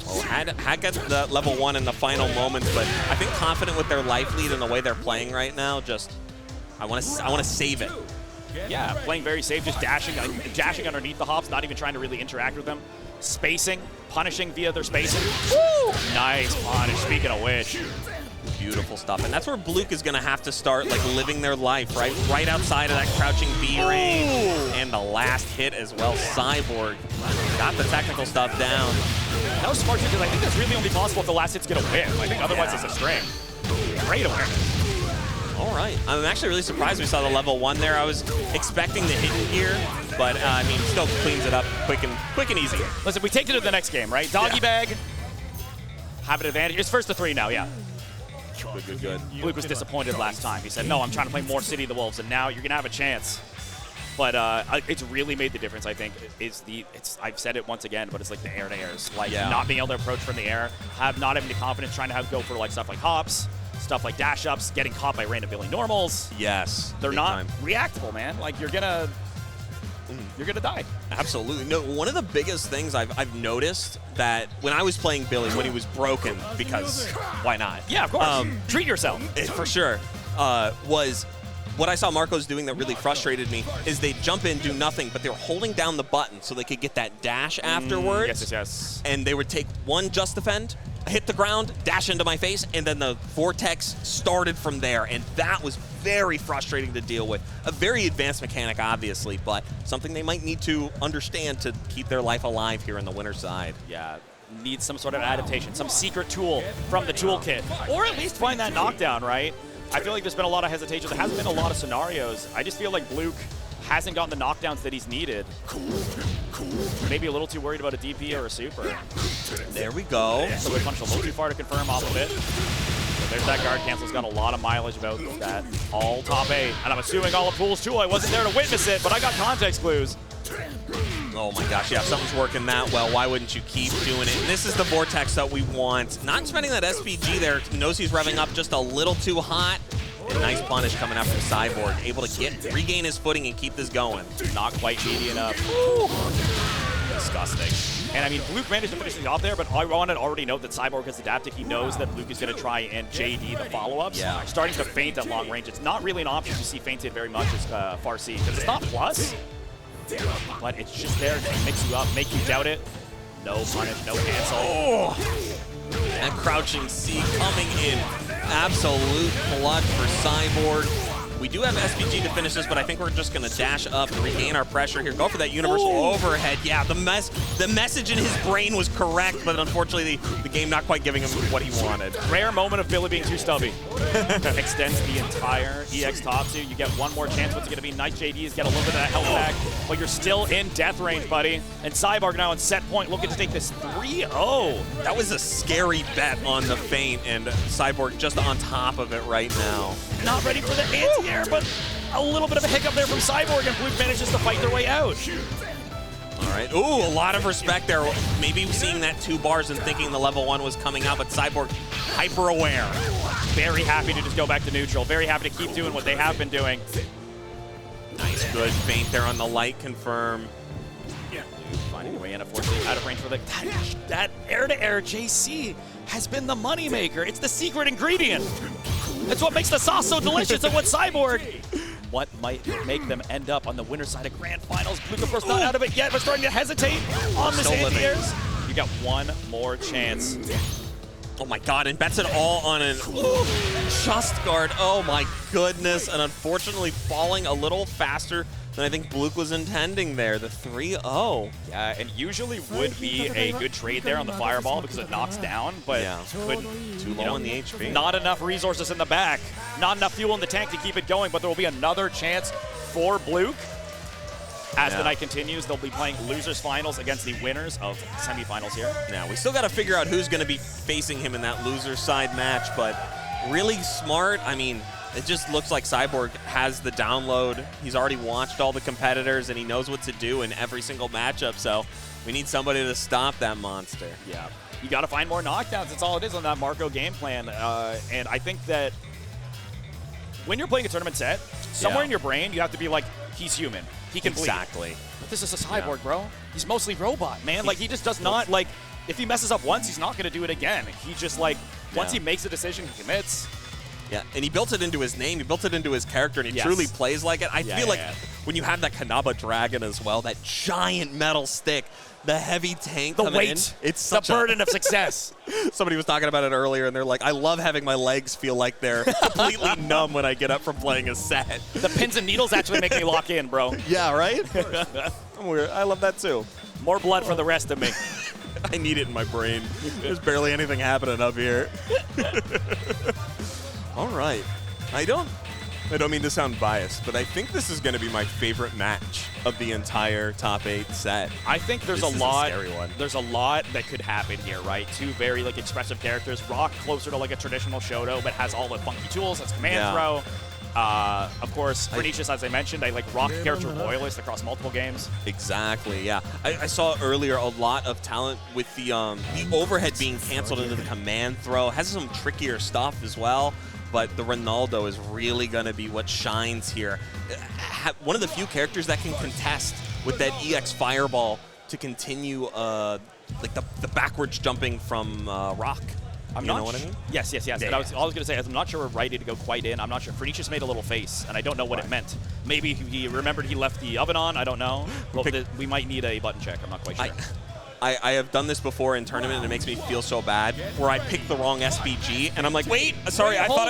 Well, had got the level 1 in the final moments, but I think confident with their life lead and the way they're playing right now, just I want to save it. Yeah, playing very safe, just dashing underneath the hops, not even trying to really interact with them. Spacing, punishing via their spacing. Woo! Nice punish, speaking of which. Beautiful stuff. And that's where Bluke is going to have to start like living their life, right? Right outside of that crouching B range. And the last hit as well. Cyborg got the technical stuff down. That was smart too, because I think that's really only possible if the last hit's going to whip. I think otherwise it's a string. Great awareness. All right. I'm actually really surprised we saw the level 1 there. I was expecting the hidden gear, but I mean, still cleans it up quick and easy. Listen, we take it to the next game, right? Doggy bag, have an advantage. It's first to 3 now, yeah. Good. Luke was disappointed last time. He said, no, I'm trying to play more City of the Wolves, and now you're going to have a chance. But it's really made the difference, I think, I've said it once again, but it's like the air-to-airs. Like, not being able to approach from the air, not having the confidence, trying to go for like stuff like hops, stuff like dash-ups, getting caught by random Billy normals. Yes. They're not reactable, man. Like, you're gonna die. Absolutely. No, one of the biggest things I've noticed that when I was playing Billy, when he was broken, because why not? Yeah, of course. Treat yourself. For sure. Was what I saw Marcos doing that really frustrated me is they jump in, do nothing, but they were holding down the button so they could get that dash afterwards. Yes. And they would take one just defend, hit the ground, dash into my face, and then the vortex started from there. And that was very frustrating to deal with. A very advanced mechanic, obviously, but something they might need to understand to keep their life alive here in the winter side. Yeah. Needs some sort of adaptation, some secret tool from the toolkit, or at least find that knockdown, right? I feel like there's been a lot of hesitation. There hasn't been a lot of scenarios. I just feel like Bluke hasn't gotten the knockdowns that he's needed. Maybe a little too worried about a DP or a super. There we go. So we punched a little too far to confirm off of it. So there's that guard cancel. It's got a lot of mileage about that. All top 8. And I'm assuming all of Pools too. I wasn't there to witness it, but I got context clues. Oh my gosh, yeah, if something's working that well, why wouldn't you keep doing it? And this is the vortex that we want. Not spending that SPG there, knows he's revving up just a little too hot. And nice punish coming out from Cyborg, able to regain his footing and keep this going. Not quite meaty enough. Woo. Disgusting. And I mean, Luke managed to finish the job there, but I want to already note that Cyborg has adapted. He knows that Luke is going to try and JD the follow-ups. Yeah. Starting to feint at long range. It's not really an option to see feinted very much as far C, because it's not plus. But it's just there to mix you up, make you doubt it. No punish, no cancel. Oh. And crouching C coming in. Absolute clutch for Cyborg. We do have SPG to finish this, but I think we're just going to dash up to regain our pressure here. Go for that universal overhead. Yeah, the message in his brain was correct, but unfortunately the game not quite giving him what he wanted. Rare moment of Billy being too stubby. Extends the entire EX top two. You get one more chance. What's it going to be? Nice JDs, get a little bit of that health back, but you're still in death range, buddy. And Cyborg now in set point, looking to take this 3-0. That was a scary bet on the feint, and Cyborg just on top of it right now. Not ready for the anti-air, but a little bit of a hiccup there from Cyborg, and Blue manages to fight their way out. All right. Ooh, a lot of respect there. Maybe seeing that 2 bars and thinking the level 1 was coming out, but Cyborg hyper aware. Very happy to just go back to neutral. Very happy to keep doing what they have been doing. Nice, good feint there on the light confirm. Yeah. Finding a way in, unfortunately, out of range for the that air-to-air JC has been the moneymaker. It's the secret ingredient. It's what makes the sauce so delicious. And what Cyborg, what might make them end up on the winner's side of Grand Finals. Blue, of course, not out of it yet, but starting to hesitate on this anti-airs. You got one more chance. Oh my God, and bets it all on an just guard. Oh my goodness, and unfortunately falling a little faster than I think Blue was intending there, the 3-0. Yeah, and usually would be a good trade there on the fireball because it knocks down, but too low on the HP. Not enough resources in the back, not enough fuel in the tank to keep it going, but there will be another chance for Blue. As the night continues, they'll be playing losers finals against the winners of semifinals here. Now, we still got to figure out who's going to be facing him in that loser side match, but really smart. I mean, it just looks like Cyborg has the download. He's already watched all the competitors, and he knows what to do in every single matchup, so we need somebody to stop that monster. Yeah. You got to find more knockdowns. That's all it is on that Marco game plan. And I think that when you're playing a tournament set, somewhere in your brain, you have to be like, he's human. He can bleed. Exactly. But this is a Cyborg, bro. He's mostly robot, man. Like, he just does not, like, if he messes up once, he's not going to do it again. He just, like, once he makes a decision, he commits. Yeah, and he built it into his name. He built it into his character, and he truly plays like it. I feel like when you have that Kanaba Dragon as well, that giant metal stick, the heavy tank the coming weight, in, it's such the burden of success. Somebody was talking about it earlier, and they're like, I love having my legs feel like they're completely numb when I get up from playing a set. The pins and needles actually make me lock in, bro. Yeah, right? I love that too. More blood for the rest of me. I need it in my brain. There's barely anything happening up here. All right. I don't mean to sound biased, but I think this is going to be my favorite match of the entire top 8 set. I think there's a lot. There's a lot that could happen here, right? Two very like expressive characters. Rock closer to like a traditional Shoto, but has all the funky tools. That's command throw. Of course, Pernicious, as I mentioned, I like Rock character loyalist across multiple games. Exactly, yeah. I saw earlier a lot of talent with the overhead being canceled into the command throw. Has some trickier stuff as well. But the Ronaldo is really going to be what shines here. One of the few characters that can contest with that EX Fireball to continue like the backwards jumping from Rock. You know what I mean? Yes. Yeah, but I was going to say, I'm not sure we're ready to go quite in. I'm not sure. Pernicious made a little face, and I don't know what it meant. Maybe he remembered he left the oven on. I don't know. Well, we might need a button check. I'm not quite sure. I have done this before in tournament, and it makes me feel so bad, where I pick the wrong SPG, and I'm like, wait, sorry, I thought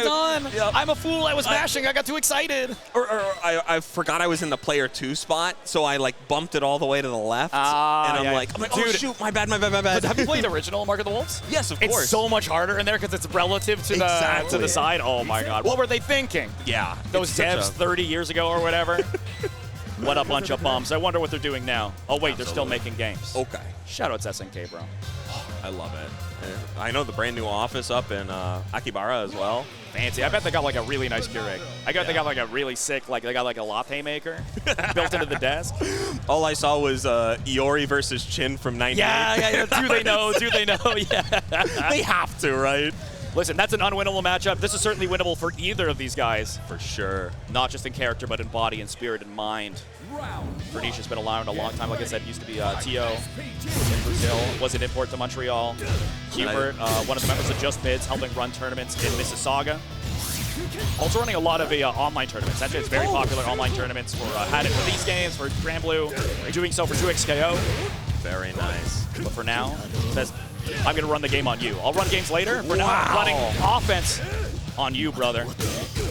I'm a fool, I was mashing, I got too excited. Or I forgot I was in the player 2 spot, so I like bumped it all the way to the left, and I'm like, oh shoot, my bad. Have you played original Mark of the Wolves? Yes, of course. It's so much harder in there because it's relative to the side. Oh my God, what were they thinking? Yeah. Those devs 30 years ago or whatever. What a bunch of bums. I wonder what they're doing now. Oh, wait, they're still making games. Okay. Shout out to SNK, bro. I love it. I know the brand new office up in Akibara as well. Fancy. I bet they got like a really nice Keurig. I bet they got like a really sick, like they got like a latte maker built into the desk. All I saw was Iori versus Chin from 98. Yeah. Do they know? Yeah. They have to, right? Listen, that's an unwinnable matchup. This is certainly winnable for either of these guys. For sure. Not just in character, but in body and spirit and mind. Pernicious has been around a long time. Like I said, used to be T.O. in Brazil. Was an import to Montreal. Hubert, one of the members of Just Mids, helping run tournaments in Mississauga. Also running a lot of online tournaments. Actually, it's very popular online tournaments. Had it for these games, for Grand Blue, doing so for 2XKO. Very nice. But for now, says, I'm going to run the game on you. I'll run games later. For now, I'm running offense on you, brother.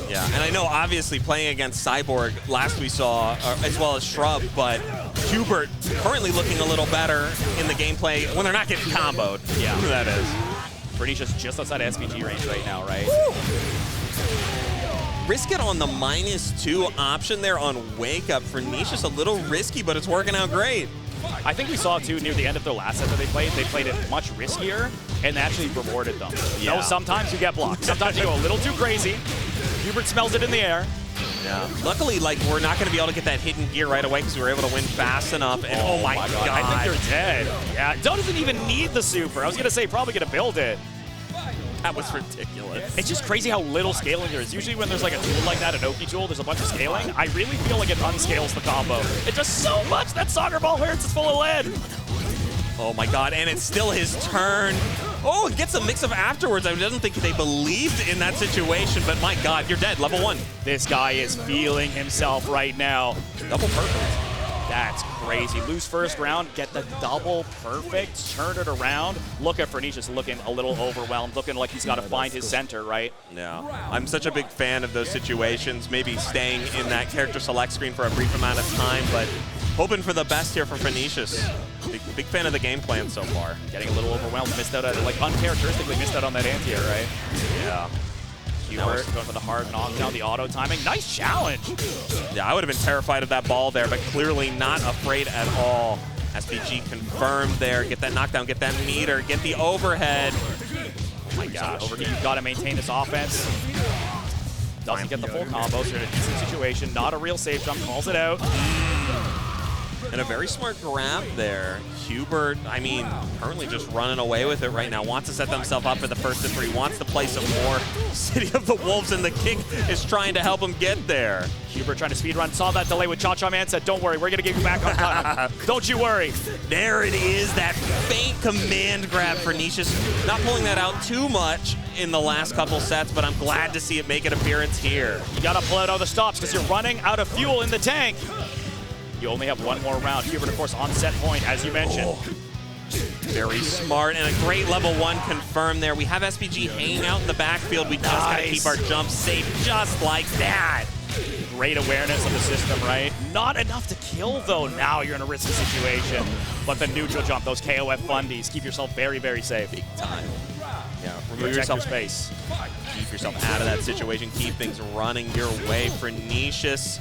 Yeah, and I know obviously playing against Cyborg last we saw, as well as Shrub, but Hubert currently looking a little better in the gameplay when they're not getting comboed. Yeah. That is. Bernicia's just outside SPG range right now, right? Risk it on the -2 option there on Wake Up. Pernicious a little risky, but it's working out great. I think we saw, too, near the end of their last set that they played it much riskier, and actually rewarded them. Yeah. You know, sometimes you get blocked. Sometimes you go a little too crazy. Hubert smells it in the air. Yeah. Luckily, like, we're not going to be able to get that hidden gear right away because we were able to win fast enough. And oh my god. I think you're dead. Yeah, doesn't even need the super. I was going to say, probably going to build it. That was ridiculous. It's just crazy how little scaling there is. Usually when there's like a tool like that, an Oki tool, there's a bunch of scaling. I really feel like it unscales the combo. It does so much. That soccer ball hurts. It's full of lead. Oh my god, and it's still his turn. Oh, it gets a mix of afterwards. I didn't think they believed in that situation, but my god, you're dead, level 1. This guy is feeling himself right now. Double perfect. That's crazy. Lose first round, get the double perfect, turn it around. Look at Pernicious looking a little overwhelmed, looking like he's got to find his center, right? Yeah. I'm such a big fan of those situations, maybe staying in that character select screen for a brief amount of time, but hoping for the best here for Pernicious. Big fan of the game plan so far. Getting a little overwhelmed, missed out, like uncharacteristically missed out on that anti-air, right? Yeah. Hubert going for the hard knockdown, the auto timing. Nice challenge. Yeah, I would have been terrified of that ball there, but clearly not afraid at all. SPG confirmed there. Get that knockdown, get that meter, get the overhead. Oh my gosh. Overhead, you've got to maintain this offense. Doesn't get the full combo, so you're in a decent situation. Not a real safe jump, calls it out. And a very smart grab there. Hubert, I mean, currently just running away with it right now. Wants to set themselves up for the first to 3. Wants to play some more. City of the Wolves, and the kick is trying to help him get there. Hubert trying to speed run. Saw that delay with Cha-Cha Man. Said, don't worry, we're going to get you back on time. Don't you worry. There it is, that faint command grab for Nicias. Not pulling that out too much in the last couple sets, but I'm glad to see it make an appearance here. You got to pull out all the stops because you're running out of fuel in the tank. You only have one more round. Hubert, of course, on set point, as you mentioned. Oh. Very smart, and a great level 1 confirmed there. We have SPG hanging out in the backfield. We just got to keep our jumps safe just like that. Great awareness of the system, right? Not enough to kill, though. Now you're in a risky situation. But the neutral jump, those KOF fundies, keep yourself very, very safe. Big time. Yeah, remove yourself space. Keep yourself out of that situation. Keep things running your way for Nicias.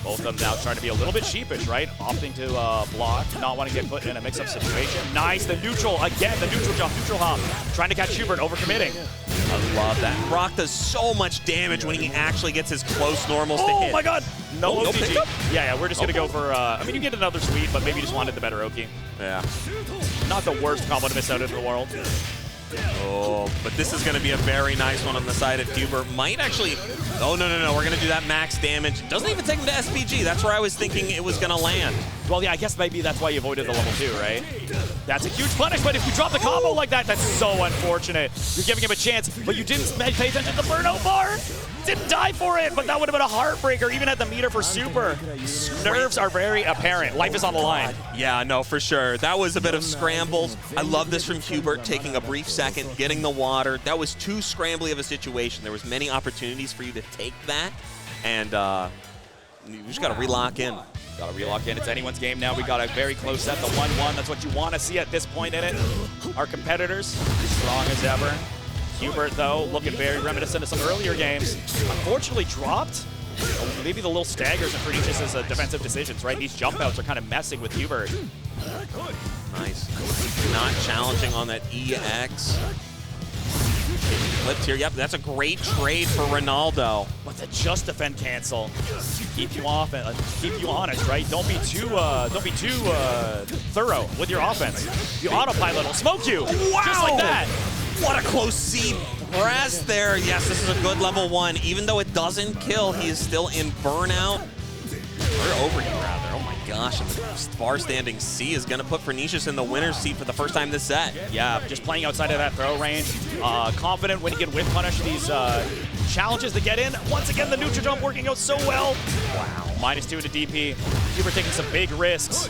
Both of them now trying to be a little bit sheepish, right? Opting to block, not wanting to get put in a mix-up situation. Nice, the neutral, again, the neutral jump, neutral hop. Trying to catch Hubert, overcommitting. I love that. Brock does so much damage when he actually gets his close normals to hit. Oh my god! No OTG. Pickup? Yeah, we're just going to go for, I mean, you get another sweep, but maybe you just wanted the better Oki. Yeah. Not the worst combo to miss out in the world. Oh, but this is going to be a very nice one on the side of Hubert. Might actually... Oh, no. We're going to do that max damage. Doesn't even take him to SPG. That's where I was thinking it was going to land. Well, yeah, I guess maybe that's why you avoided the level 2, right? That's a huge punishment. If you drop the combo like that, that's so unfortunate. You're giving him a chance, but you didn't pay attention to the burnout bar. Didn't die for it, but that would have been a heartbreaker, even at the meter for super. Nerves are very apparent. Life is on the line. Yeah, no, for sure. That was a bit of scrambles. I love this from Hubert, taking a brief second, getting the water. That was too scrambly of a situation. There was many opportunities for you to take that, and you just got to relock in. Got to relock in. It's anyone's game now. We got a very close set, the 1-1. That's what you want to see at this point in it. Our competitors, strong as ever. Hubert, though, looking very reminiscent of some earlier games. Unfortunately dropped. Maybe the little staggers and Pernicious' defensive decisions, right? These jump outs are kind of messing with Hubert. Nice. Not challenging on that EX. Flipped here. Yep, that's a great trade for Ronaldo. But the just defend cancel, keep you off and keep you honest, right? Don't be too thorough with your offense. The autopilot will smoke you, just like that. What a close C press there. Yes, this is a good level 1. Even though it doesn't kill, he is still in burnout. We're over you, rather. Oh my gosh, and the far standing C is going to put Pernicious in the winner's seat for the first time this set. Yeah, just playing outside of that throw range. Confident when he can whip punish these challenges to get in. Once again, the neutral jump working out so well. Wow. -2 to DP. Hubert taking some big risks.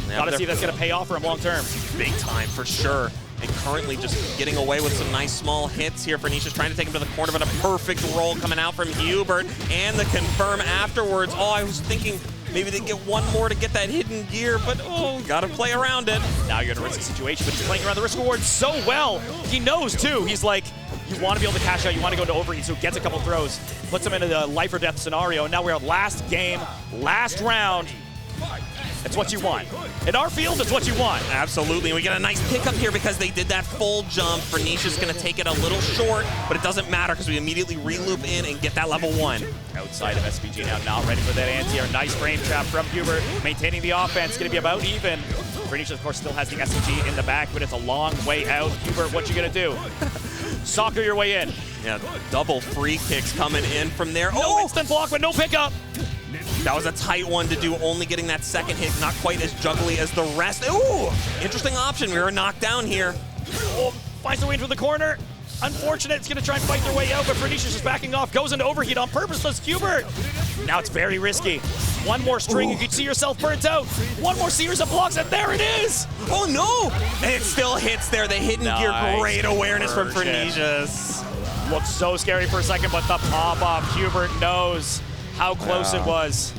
Got to see that's going to pay off for him long term. Big time, for sure. and currently just getting away with some nice small hits here. Pernicious trying to take him to the corner, but a perfect roll coming out from Hubert, and the confirm afterwards. Oh, I was thinking maybe they get one more to get that hidden gear, but oh, gotta play around it. Now you're in a risky situation, but he's playing around the risk reward so well. He knows too. He's like, you want to be able to cash out, you want to go into overheat, so he gets a couple throws, puts him in a life or death scenario, and now we're at last game, last round. It's what you want. In our field, it's what you want. Absolutely, and we get a nice pickup here because they did that full jump. Pernicious gonna take it a little short, but it doesn't matter because we immediately re-loop in and get that level 1. Outside of SPG now, not ready for that anti-air. Nice frame trap from Hubert, maintaining the offense, gonna be about even. Pernicious, of course, still has the SMG in the back, but it's a long way out. Hubert, what you gonna do? Soccer your way in. Yeah, double free kicks coming in from there. No instant block, but no pickup. That was a tight one to do, only getting that second hit, not quite as juggly as the rest. Ooh, interesting option. We were knocked down here. Oh, finds their way into the corner. Unfortunate, it's going to try and fight their way out, but Pernicious is backing off, goes into overheat on purpose, does Hubert. Now it's very risky. One more string, you could see yourself burnt out. One more series of blocks, and there it is. Oh no, and it still hits there. The hidden gear, great awareness from Pernicious. Looked so scary for a second, but the pop-up, Hubert knows how close it was.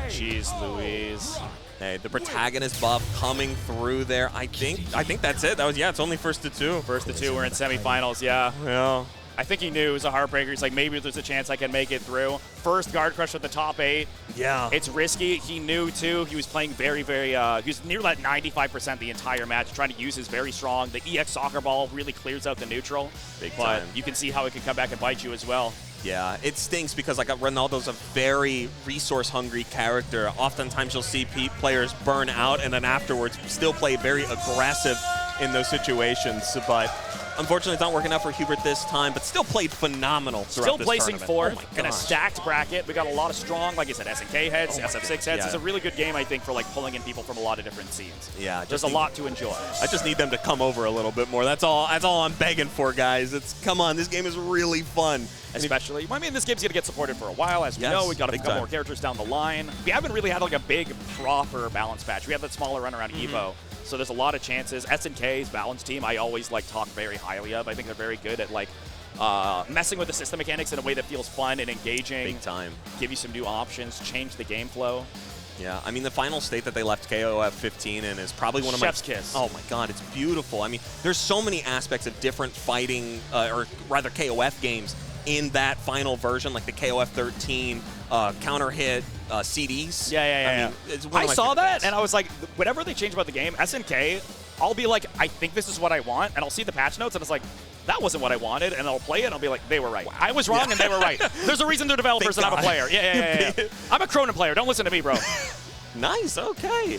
Jeez Louise. Hey, the protagonist buff coming through there. I think that's it. That was, yeah, it's only first to 2. First to 2, we're in semifinals, yeah. Yeah. I think he knew it was a heartbreaker. He's like, maybe there's a chance I can make it through. First guard crush with the top 8. Yeah. It's risky. He knew too. He was playing very, he was near that 95% the entire match, trying to use his very strong. The EX soccer ball really clears out the neutral. Big but time. You can see how it can come back and bite you as well. Yeah, it stinks because like Ronaldo's a very resource-hungry character. Oftentimes you'll see players burn out and then afterwards still play very aggressive in those situations. But unfortunately, it's not working out for Hubert this time, but still played phenomenal throughout this placing tournament. fourth in a stacked bracket. We got a lot of strong, like I said, SNK heads, SF6 heads. Yeah. It's a really good game, I think, for like pulling in people from a lot of different scenes. Yeah, there's a lot to enjoy. I just need them to come over a little bit more. That's all I'm begging for, guys. Come on, this game is really fun. Especially, I mean, this game's gonna get supported for a while, as we know. We got a couple more characters down the line. We haven't really had like a big proper balance patch. We have that smaller run around Evo, so there's a lot of chances. SNK's balance team, I always like talk very highly of. I think they're very good at like messing with the system mechanics in a way that feels fun and engaging. Big time. Give you some new options, change the game flow. Yeah, I mean, the final state that they left KOF 15 in is probably one of Chef's kiss. Oh my god, it's beautiful. I mean, there's so many aspects of different fighting, or rather KOF games in that final version, like the KOF 13 counter hit CDs. Yeah. I saw that, and I was like, whatever they change about the game, SNK, I'll be like, I think this is what I want, and I'll see the patch notes, and it's like, that wasn't what I wanted, and I'll play it, and I'll be like, they were right. Wow. I was wrong, and they were right. There's a reason they're developers, and I'm a player. Yeah. I'm a Cronin player. Don't listen to me, bro. Nice, okay.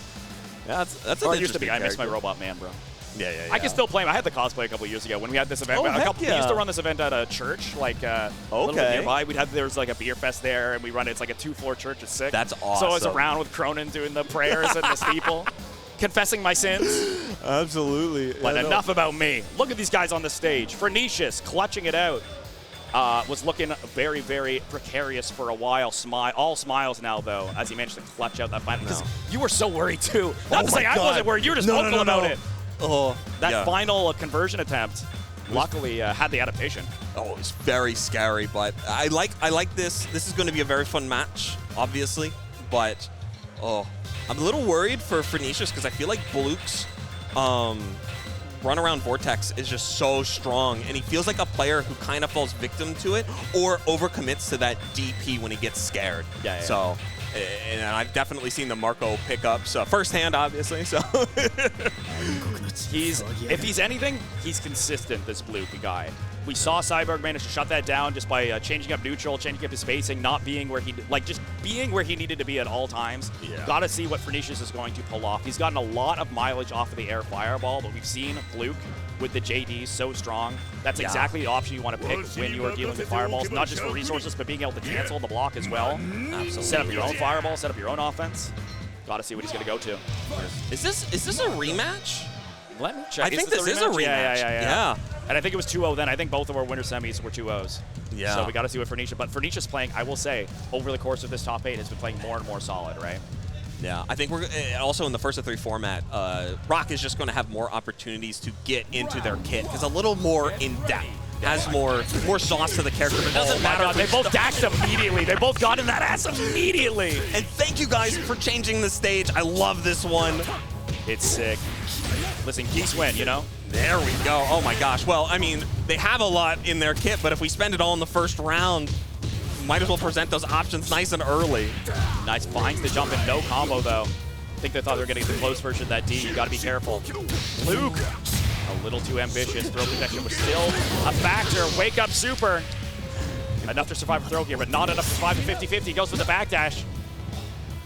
Yeah, that's or it used to be. I miss my Robot Man, bro. Yeah. I can still play him. I had the cosplay a couple years ago when we had this event. We used to run this event at a church, like a little bit nearby. There was like a beer fest there, and we run it. It's like a 2-floor church. It's sick. That's awesome. So I was around with Cronin doing the prayers and the steeple, confessing my sins. Absolutely. But enough about me. Look at these guys on the stage. Pernicious clutching it out. Was looking very, very precarious for a while. All smiles now, though, as he managed to clutch out that final. Because you were so worried, too. Not to say I wasn't worried. You were just vocal about it. Oh, that final conversion attempt, luckily, had the adaptation. Oh, it was very scary, but I like this. This is going to be a very fun match, obviously. But, I'm a little worried for Pernicious because I feel like Bluke's run around Vortex is just so strong, and he feels like a player who kind of falls victim to it or overcommits to that DP when he gets scared. Yeah. So, and I've definitely seen the Marco pickups firsthand, obviously. So, if he's anything, he's consistent. This Bluke guy. We saw Cyborg manage to shut that down just by changing up neutral, changing up his spacing, not being where just being where he needed to be at all times. Yeah. Got to see what Pernicious is going to pull off. He's gotten a lot of mileage off of the air fireball, but we've seen Bluke with the JD so strong. That's exactly the option you want to pick when you are dealing with fireballs, not just for resources, but being able to cancel the block as well. Absolutely. Set up your own fireball, set up your own offense. Got to see what he's going to go to. Is this a rematch? Let me check. I think this is a rematch. Yeah. And I think it was 2-0 then. I think both of our winter semis were 2-0s. Yeah. So we got to see what Pernicious. But Pernicious playing, I will say, over the course of this top 8, has been playing more and more solid, right? Yeah, I think we're also in the first of 3 format, Rock is just going to have more opportunities to get into their kit, because a little more in-depth. Has more sauce to the character, but it doesn't matter. God, they both dashed immediately. They both got in that ass immediately. And thank you guys for changing the stage. I love this one. It's sick. Listen, geese win, you know? There we go. Oh my gosh. Well, I mean, they have a lot in their kit, but if we spend it all in the first round, might as well present those options nice and early. Nice finds the jump and no combo, though. I think they thought they were getting the close version of that D. You got to be careful. Luke. A little too ambitious. Throw protection was still a factor. Wake up super. Enough to survive a throw here, but not enough to survive a 50-50. Goes for the backdash.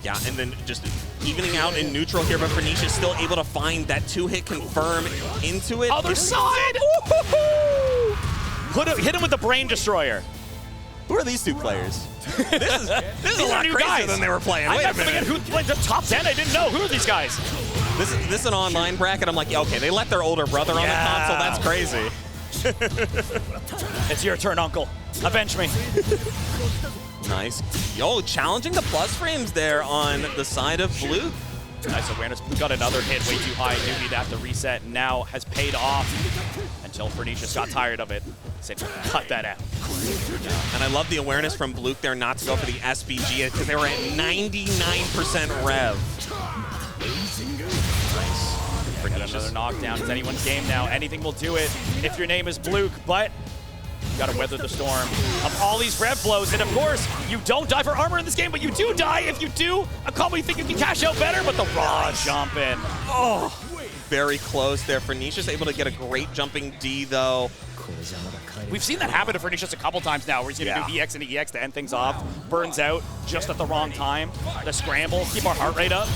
Yeah, and then just evening out in neutral here, but Phoenicia's still able to find that 2-hit confirm into it. Other side! Hit him with the Brain Destroyer. Who are these 2 players? This is a lot crazier guys. than they were playing. I Wait a forget minute. who played the top 10. I didn't know. Who are these guys? This is an online bracket. I'm like, yeah, okay, they let their older brother on the console. That's crazy. It's your turn, Uncle. Avenge me. Nice. Yo, challenging the plus frames there on the side of Blue. Nice awareness. Blue got another hit way too high. Knew he'd have to reset. Now has paid off until Pernicious got tired of it. Said, cut that out. And I love the awareness from Blue there not to go for the SBG because they were at 99% rev. Got another knockdown. It's anyone's game now. Anything will do it if your name is Bluke, but you gotta weather the storm of all these rev blows. And of course, you don't die for armor in this game, but you do die if you do a combo you think you can cash out better, but the raw jump in. Oh, very close there. Pernicious able to get a great jumping D though. We've seen that happen to Pernicious a couple times now, where he's gonna do EX and EX to end things off. Burns out just at the wrong time. The scramble, keep our heart rate up.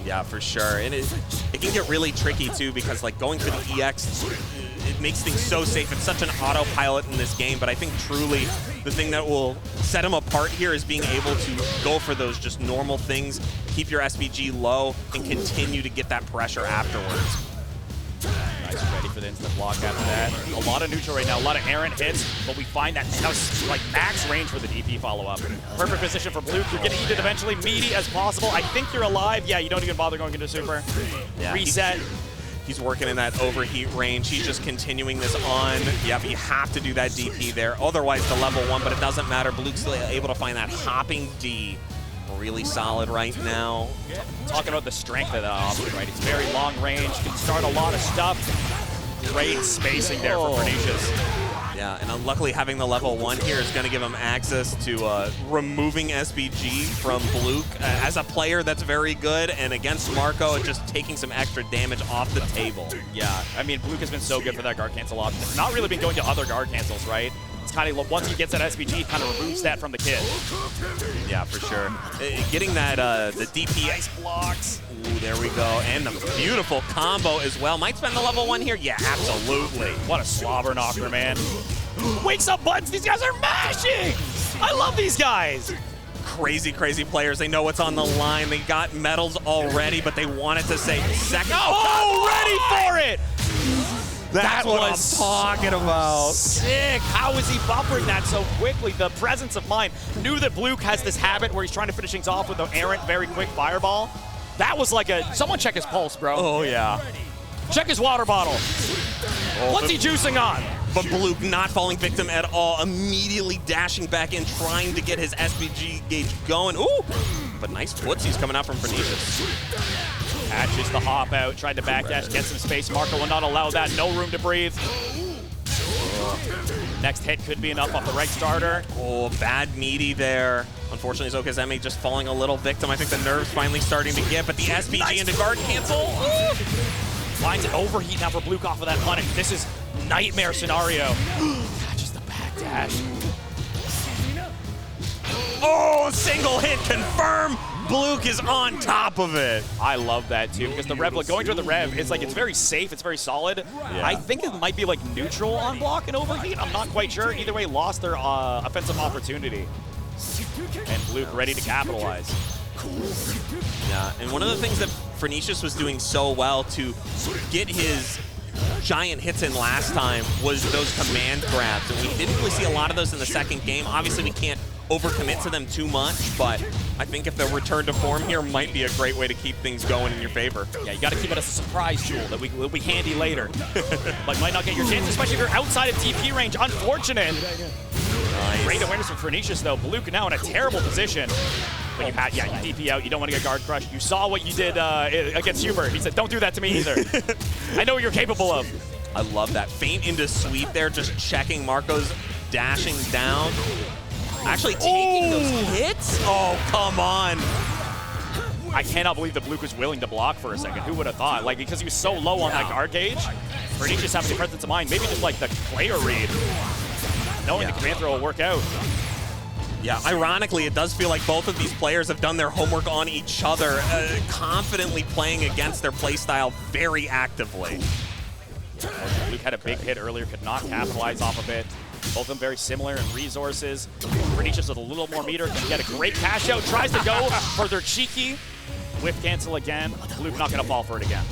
Yeah, for sure. And it can get really tricky too, because like going for the EX, it makes things so safe. It's such an autopilot in this game, but I think truly the thing that will set him apart here is being able to go for those just normal things, keep your SBG low, and continue to get that pressure afterwards. Nice, ready for the instant block after that. A lot of neutral right now, a lot of errant hits, but we find that like max range for the DP follow-up. Perfect position for Blue. You're gonna eat it eventually, meaty as possible. I think you're alive. Yeah, you don't even bother going into super. Yeah, reset. He's working in that overheat range. He's just continuing this on. Yep, you have to do that DP there. Otherwise, the level 1, but it doesn't matter. Blue's still able to find that hopping D. Really solid right now. Talking about the strength of the option, right? It's very long range, can start a lot of stuff. Great spacing there for Pernicious. Yeah, and luckily having the level 1 here is going to give him access to removing SBG from Bluke. As a player, that's very good, and against Marco, just taking some extra damage off the table. Yeah, I mean, Bluke has been so good for that guard cancel option. It's not really been going to other guard cancels, right? It's kind of, once he gets that SBG, kind of removes that from the kit. Yeah, for sure. Getting that, the DPS blocks. Ooh, there we go. And the beautiful combo as well. Might spend the level 1 here? Yeah, absolutely. What a slobber knocker, man. Wakes up buttons. These guys are mashing. I love these guys. Crazy, crazy players. They know what's on the line. They got medals already, but they wanted to say second. Oh, ready for it. That's what I'm talking about. Sick. How is he buffering that so quickly? The presence of mind. Knew that Bluke has this habit where he's trying to finish things off with an errant, very quick fireball. That was like a, someone check his pulse, bro. Oh, yeah. Check his water bottle. What's he juicing on? But Bluke not falling victim at all, immediately dashing back in, trying to get his SBG gauge going. Ooh, but nice footsies coming out from Pernicious. Catches the hop out, tried to backdash, get some space. Marco will not allow that, no room to breathe. Next hit could be enough off the right starter. Oh, bad meaty there. Unfortunately, Zokezeme just falling a little victim. I think the nerves finally starting to get, but the SBG into guard cancel. Finds an overheat now for Bluke off of that punish. This is nightmare scenario. Catches the backdash. Oh, single hit confirm. Bluke is on top of it. I love that too, because the rev, like going to the rev, it's like it's very safe, it's very solid. Yeah. I think it might be like neutral on block and overheat. I'm not quite sure. Either way, lost their offensive opportunity. And Bluke ready to capitalize. Yeah, and one of the things that Pernicious was doing so well to get his giant hits in last time was those command grabs, and we didn't really see a lot of those in the second game. Obviously, we can't overcommit to them too much, but I think if the return to form here might be a great way to keep things going in your favor. Yeah, you got to keep it as a surprise jewel that will be handy later. But might not get your chance, especially if you're outside of TP range. Unfortunate. Nice. Great awareness from Pernicious, though. Blue now in a terrible position. But you DP out. You don't want to get guard crushed. You saw what you did against Hubert. He said, don't do that to me either. I know what you're capable of. I love that. Feint into sweep there, just checking Marco's dashing down. Actually taking those hits? Oh, come on. I cannot believe that Blue was willing to block for a second. Who would have thought? Like, because he was so low on that guard gauge, Pernicious having the presence of mind, maybe just like the player read, knowing the command throw will work out. Yeah, ironically, it does feel like both of these players have done their homework on each other, confidently playing against their playstyle very actively. Luke had a big hit earlier, could not capitalize off of it. Both of them very similar in resources. Pernicious with a little more meter can get a great cash out, tries to go for their cheeky. Whiff cancel again. Luke not going to fall for it again.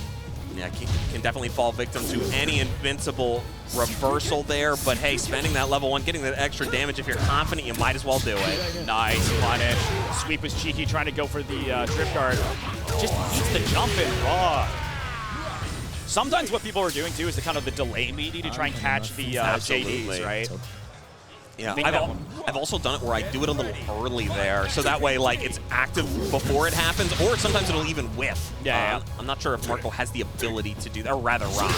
Yeah, can definitely fall victim to any invincible reversal there, but hey, spending that level 1, getting that extra damage, if you're confident, you might as well do it. Nice punish. Sweep is cheeky, trying to go for the trip guard. Just eats the jump in raw. Sometimes what people are doing too is the kind of the delay meaty to try and catch the JDs, right? Yeah, I've also done it where I do it a little early there, so that way, like, it's active before it happens, or sometimes it'll even whiff. Yeah. I'm not sure if Marco has the ability to do that, or rather Rock.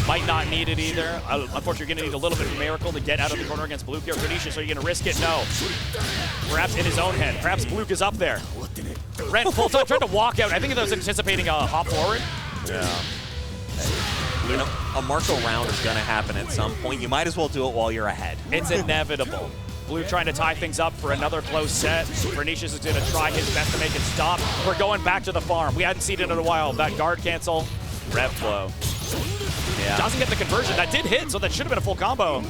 Might not need it either. Unfortunately, you're going to need a little bit of a miracle to get out of the corner against Blue here. Pernicious, so you're going to risk it? No. Perhaps in his own head. Perhaps Blue is up there. Ren full time, trying to walk out. I think he was anticipating a hop forward. Yeah. You know, a Marco round is going to happen at some point. You might as well do it while you're ahead. It's inevitable. Blue trying to tie things up for another close set. Pernicious is going to try his best to make it stop. We're going back to the farm. We hadn't seen it in a while. That guard cancel, rev flow. Yeah. Doesn't get the conversion. That did hit, so that should have been a full combo.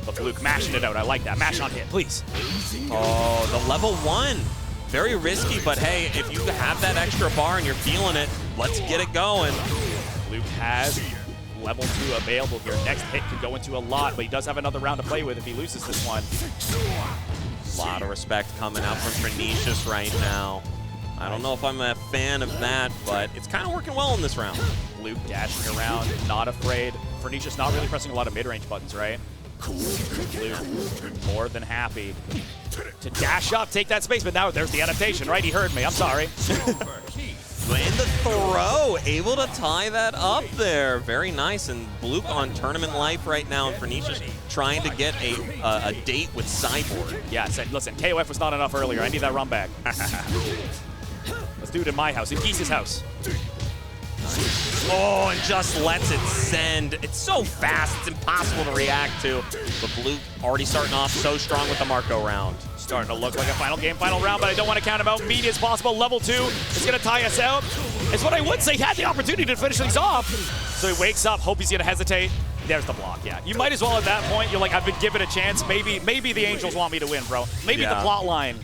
But Blue mashing it out. I like that. Mash on hit, please. Oh, the level 1. Very risky, but hey, if you have that extra bar and you're feeling it, let's get it going. Luke has level 2 available here. Next hit could go into a lot, but he does have another round to play with if he loses this one. A lot of respect coming out from Pernicious right now. I don't know if I'm a fan of that, but it's kind of working well in this round. Luke dashing around, not afraid. Pernicious not really pressing a lot of mid-range buttons, right? Luke more than happy to dash up, take that space, but now there's the adaptation, right? He heard me, I'm sorry. And the throw, able to tie that up there. Very nice, and Blue on tournament life right now, and Pernicious trying to get a date with Cyborg. Yeah, said, listen, KOF was not enough earlier. I need that run back. Let's do it in my house, in Geese's house. Oh, and just lets it send. It's so fast, it's impossible to react to. But Blue already starting off so strong with the Marco round. Starting to look like a final game, final round, but I don't want to count him out. Media as possible. Level 2 is going to tie us out. It's what I would say. He had the opportunity to finish things off. So he wakes up, hope he's going to hesitate. There's the block, yeah. You might as well at that point, you're like, I've been given a chance. Maybe the Angels want me to win, bro. Maybe the plot line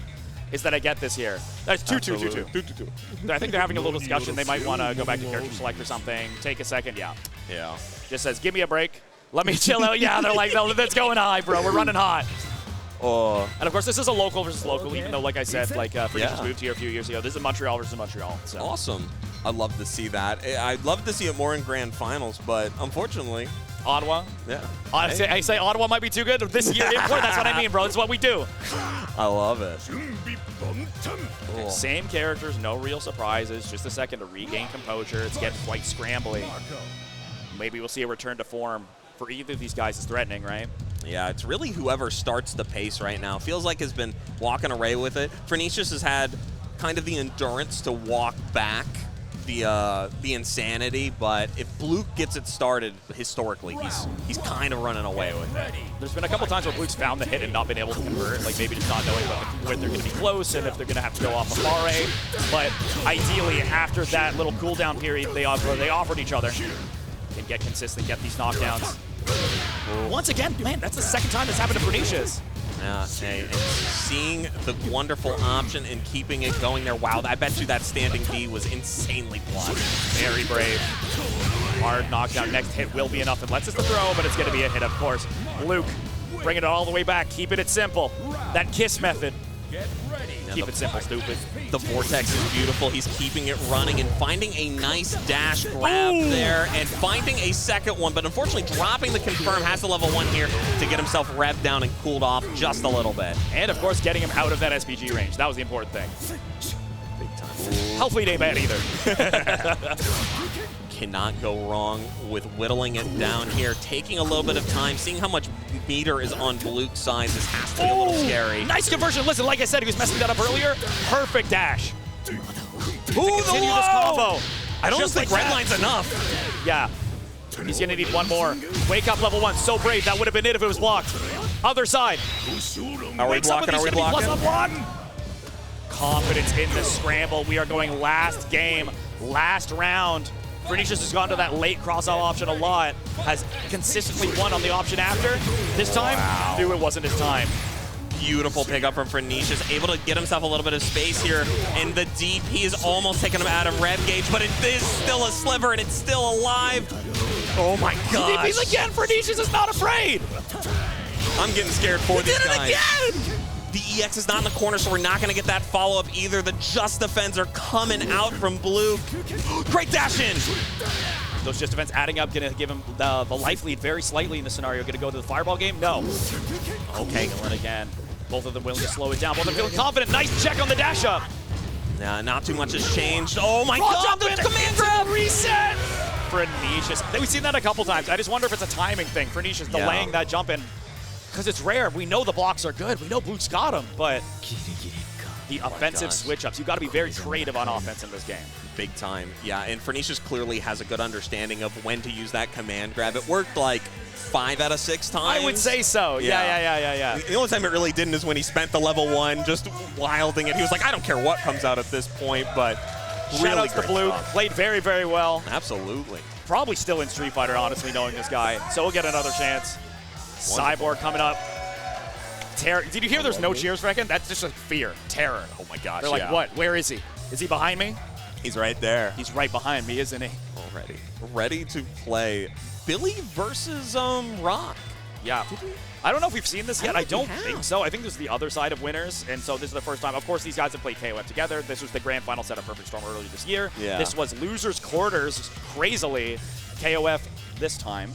is that I get this here. That's 2-2-2-2. I think they're having a little discussion. They might want to go back to character select or something. Take a second, yeah. Just says, give me a break. Let me chill out. Yeah, they're like, no, that's going high, bro. We're running hot. And of course, this is a local versus local, even though, like I said, like Pernicious moved here a few years ago. This is Montreal versus Montreal. So. Awesome. I'd love to see that. I'd love to see it more in grand finals, but unfortunately, Ottawa? Yeah. I say Ottawa might be too good. This year, import, that's what I mean, bro. This is what we do. I love it. Cool. Same characters, no real surprises. Just a second to regain composure. It's getting quite scrambly. Maybe we'll see a return to form for either of these guys is threatening, right? Yeah, it's really whoever starts the pace right now. Feels like has been walking away with it. Pernicious has had kind of the endurance to walk back the insanity, but if Blue gets it started historically, he's kind of running away with it. There's been a couple times where Blue's found the hit and not been able to convert, like maybe just not knowing when they're going to be close and if they're going to have to go off a foray. But ideally, after that little cooldown period they offered each other, can get consistent, get these knockdowns. Once again, man, that's the second time this happened to Pernicious. Yeah, and seeing the wonderful option and keeping it going there. Wow, I bet you that standing B was insanely plugged. Very brave. Hard knockdown. Next hit will be enough. It lets us the throw, but it's going to be a hit, of course. Luke Bringing it all the way back, keeping it simple. That kiss method. Keep it simple, stupid. The vortex is beautiful. He's keeping it running and finding a nice dash grab there and finding a second one, but unfortunately dropping the confirm. Has the level 1 here to get himself revved down and cooled off just a little bit. And of course, getting him out of that SPG range. That was the important thing. Big time. Hopefully it ain't bad either. Cannot go wrong with whittling it down here, taking a little bit of time, seeing how much meter is on Bluke's side. This has to be a little scary. Nice conversion. Listen, like I said, he was messing that up earlier. Perfect dash. Ooh, Continue this combo. I don't Just think like Redline's enough. Yeah. He's going to need one more. Wake up level 1. So brave. That would have been it if it was blocked. Other side. Are we blocking? Are we blocking? Plus block. Confidence in the scramble. We are going last game, last round. Pernicious has gone to that late cross-out option a lot, has consistently won on the option after. This time, knew it wasn't his time. Beautiful pickup from Pernicious, able to get himself a little bit of space here, and the DP is almost taking him out of rev gauge, but it is still a sliver, and it's still alive. Oh my gosh. DPs again, Pernicious is not afraid. I'm getting scared for these guys. He did it again! The EX is not in the corner, so we're not going to get that follow-up either. The Just Defense are coming out from Blue. Great dash in! Those Just Defense adding up, going to give him the life lead very slightly in this scenario. Going to go to the Fireball game? No. Okay, going again. Both of them willing to slow it down. Both of them feeling confident. Nice check on the dash up. Nah, not too much has changed. Oh my god, the command grab! Reset! Pernicious. We've seen that a couple times. I just wonder if it's a timing thing. Pernicious delaying that jump in. Because it's rare. We know the blocks are good. We know Bluke's got them, but the offensive switch-ups, you've got to be very creative on offense in this game. Big time. Yeah, and Pernicious clearly has a good understanding of when to use that command grab. It worked like 5 out of 6 times. I would say so. Yeah. The only time it really didn't is when he spent the level 1 just wilding it. He was like, I don't care what comes out at this point, but really Shout out to Blue. Played very, very well. Absolutely. Probably still in Street Fighter, honestly, knowing this guy. So we'll get another chance. Cyborg coming up. Terror. Did you hear there's no cheers for Reckon? That's just like fear. Terror. Oh my gosh. They're like, what? Where is he? Is he behind me? He's right there. He's right behind me, isn't he? Already. Ready to play Billy versus Rock. Yeah. I don't know if we've seen this yet. I don't think so. I think this is the other side of winners, and so this is the first time. Of course, these guys have played KOF together. This was the grand final set of Perfect Storm earlier this year. Yeah. This was losers quarters, crazily. KOF this time.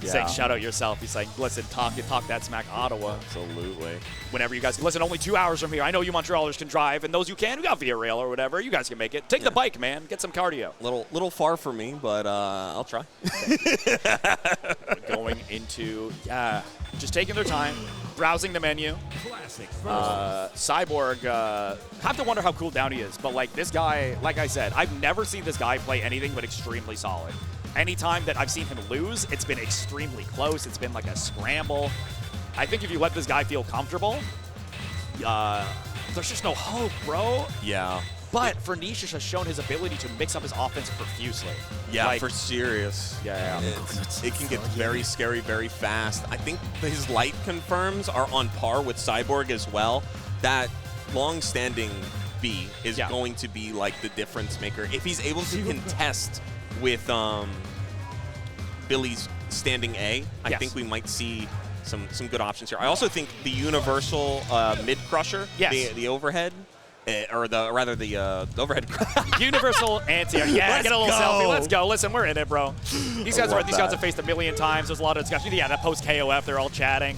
Yeah. Saying, shout out yourself. He's like, listen, talk that smack, Ottawa. Absolutely. Whenever you guys, listen, only 2 hours from here. I know you Montrealers can drive, and those who can, who got via rail or whatever, you guys can make it. Take the bike, man. Get some cardio. Little far for me, but I'll try. Going into, just taking their time, browsing the menu. Cyborg, have to wonder how cool down he is, but like this guy, like I said, I've never seen this guy play anything but extremely solid. Anytime that I've seen him lose, it's been extremely close. It's been like a scramble. I think if you let this guy feel comfortable, there's just no hope, bro. Yeah. But Pernicious has shown his ability to mix up his offense profusely. Yeah, like, for serious. Yeah. It can get very scary very fast. I think his light confirms are on par with Cyborg as well. That long-standing B is going to be like the difference maker. If he's able to contest with Billy's standing A, I think we might see some good options here. I also think the universal mid crusher, the overhead, or the overhead universal anti-air. Yeah, get a little selfie. Let's go. Listen, we're in it, bro. These guys have faced a million times. There's a lot of discussion. Yeah, that post KOF, they're all chatting.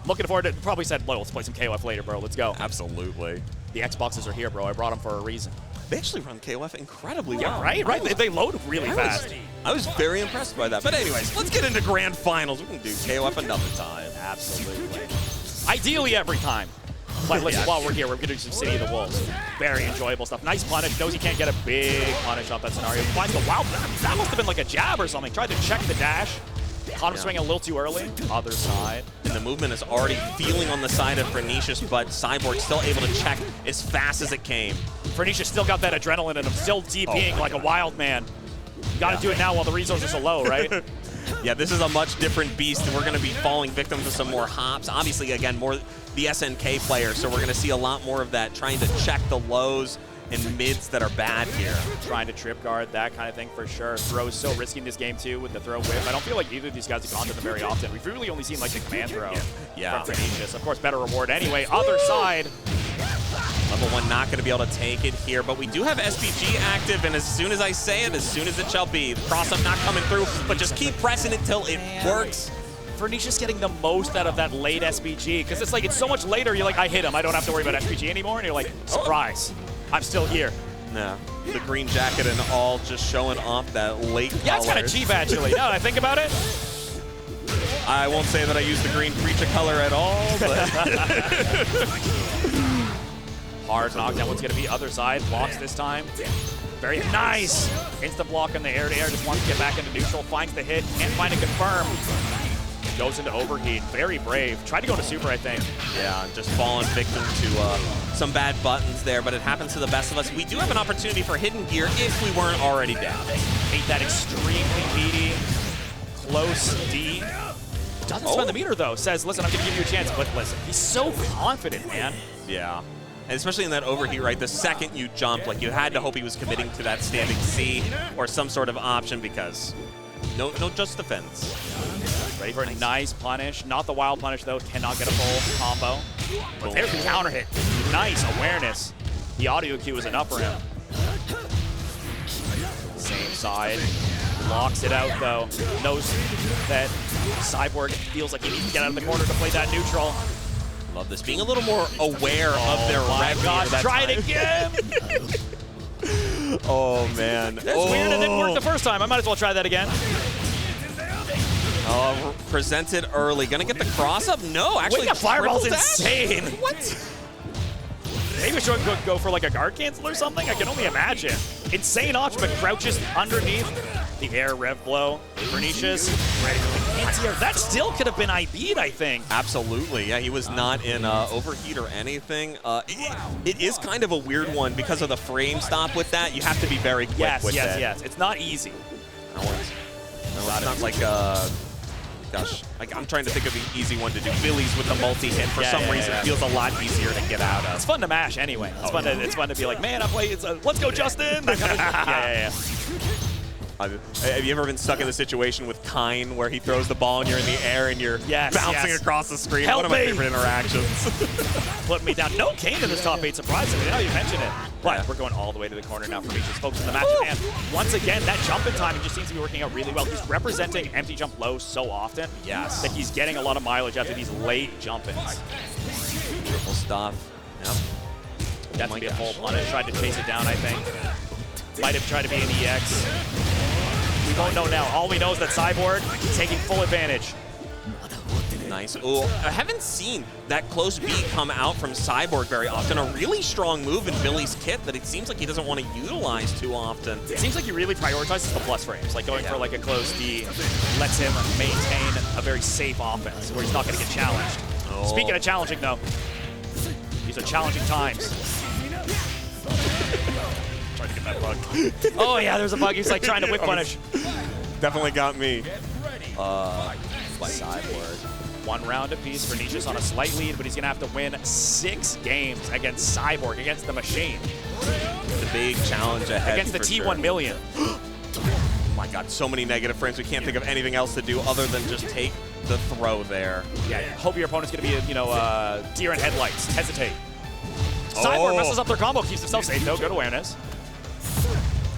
Looking forward to it. Probably said, let's play some KOF later, bro. Let's go. Absolutely. The Xboxes are here, bro. I brought them for a reason. They actually run KOF incredibly well. Right. They load really fast. I was very impressed by that. But anyways, let's get into grand finals. We can do KOF another time. Absolutely. Ideally every time. But listen, while we're here, we're going to do some City of the Wolves. Very enjoyable stuff. Nice punish. Knows he can't get a big punish off that scenario. Finds the wow. That must have been like a jab or something. Tried to check the dash. Caught him swinging a little too early. Other side. And the movement is already feeling on the side of Pernicious, but Cyborg still able to check as fast as it came. Pernicious still got that adrenaline in him. Still DPing like a wild man. You got to do it now while the resources are low, right? Yeah, this is a much different beast. We're going to be falling victim to some more hops. Obviously, again, more the SNK player, so we're going to see a lot more of that, trying to check the lows and mids that are bad here. Trying to trip guard, that kind of thing for sure. Throw is so risky in this game too with the throw whip. I don't feel like either of these guys have gone to them very often. We've really only seen like the command throw from Pernicious. Of course, better reward anyway. Other side. Level 1 not going to be able to take it here, but we do have SPG active, and as soon as I say it, as soon as it shall be. The cross-up not coming through, but just keep pressing it till it works. Pernicious getting the most out of that late SPG, because it's like, it's so much later, you're like, I hit him, I don't have to worry about SPG anymore, and you're like, surprise, I'm still here. Yeah, the green jacket and all just showing off that late Yeah, it's kind of cheap, actually, now that I think about it. I won't say that I use the green creature color at all, but... Hard knockdown, what's going to be other side, blocks this time. Very nice. Instant block on the air-to-air, just wants to get back into neutral, finds the hit, can't find a confirm. Goes into overheat, very brave. Tried to go to super, I think. Yeah, just falling victim to some bad buttons there, but it happens to the best of us. We do have an opportunity for hidden gear if we weren't already down. Hate that extremely meaty, close D. Doesn't spend the meter, though. Says, listen, I'm going to give you a chance. But listen, he's so confident, man. Yeah. And especially in that overheat, right? The second you jump, like you had to hope he was committing to that standing C or some sort of option because no just defense. Ready for a nice punish. Not the wild punish, though. Cannot get a full combo. But there's the counter hit. Nice awareness. The audio cue is enough for him. Same side. Locks it out, though. Knows that Cyborg feels like he needs to get out of the corner to play that neutral. Love this. Being a little more aware of their revenue. God, try it again! Oh, man. That's weird. It didn't work the first time. I might as well try that again. Oh, presented early. Gonna get the cross up? No, actually. Wait, fireball's insane. What? Maybe we should go for like a guard cancel or something? I can only imagine. Insane option, but crouches underneath. The air rev blow. Pernicious. That still could have been IB'd, I think. Absolutely. Yeah, he was not in overheat or anything. It is kind of a weird one because of the frame stop with that. You have to be very quick with that. Yes. It's not easy. No, it's not like, gosh, I'm trying to think of the easy one to do. Billy's with the multi-hit for some reason feels a lot easier to get out of. It's fun to mash anyway. It's fun to be like, man, I'm playing, let's go, Justin. Yeah. Have you ever been stuck in the situation with Kine where he throws the ball and you're in the air and you're bouncing across the screen? Help One of my favorite interactions. Put me down. No Kane in this top 8, surprisingly. Now you mention it. But we're going all the way to the corner now for Pernicious. Focus on the matchup. And once again, that jump in timing just seems to be working out really well. He's representing empty jump low so often that he's getting a lot of mileage after these late jump-ins. Beautiful stuff. Yep. That's going to be a full punish. Tried to chase it down, I think. Might have tried to be an EX. We won't know now. All we know is that Cyborg is taking full advantage. Nice. Oh, I haven't seen that close B come out from Cyborg very often. A really strong move in Billy's kit that it seems like he doesn't want to utilize too often. It seems like he really prioritizes the plus frames, like going for like a close D lets him maintain a very safe offense where he's not going to get challenged. Speaking of challenging, though, these are challenging times. Trying to get that bug. Oh yeah, there's a bug. He's like trying to whip punish. Definitely got me. Cyborg. 1 round apiece. Pernicious on a slight lead, but he's gonna have to win 6 games against Cyborg, against the machine. The big challenge ahead. Against the T1 million. Oh my God, so many negative frames. We can't think of anything else to do other than just take the throw there. Yeah. Hope your opponent's gonna be, deer in headlights. Hesitate. Cyborg messes up their combo, keeps himself safe though. Good awareness.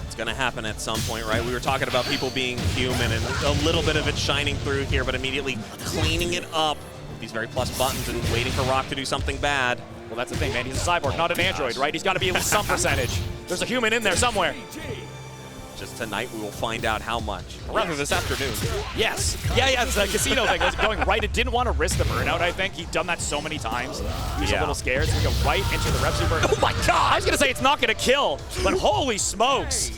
It's gonna happen at some point, right? We were talking about people being human and a little bit of it shining through here, but immediately cleaning it up. These very plus buttons and waiting for Rock to do something bad. Well, that's the thing, man. He's a cyborg, not an android, right? He's got to be at least some percentage. There's a human in there somewhere. Just tonight, we will find out how much. Or rather, this afternoon. Yes. Yeah, it's a casino thing. It's going right. It didn't want to risk the burnout, I think. He'd done that so many times. He's a little scared, so we go right into the rep super. Oh my God! I was going to say it's not going to kill, but holy smokes.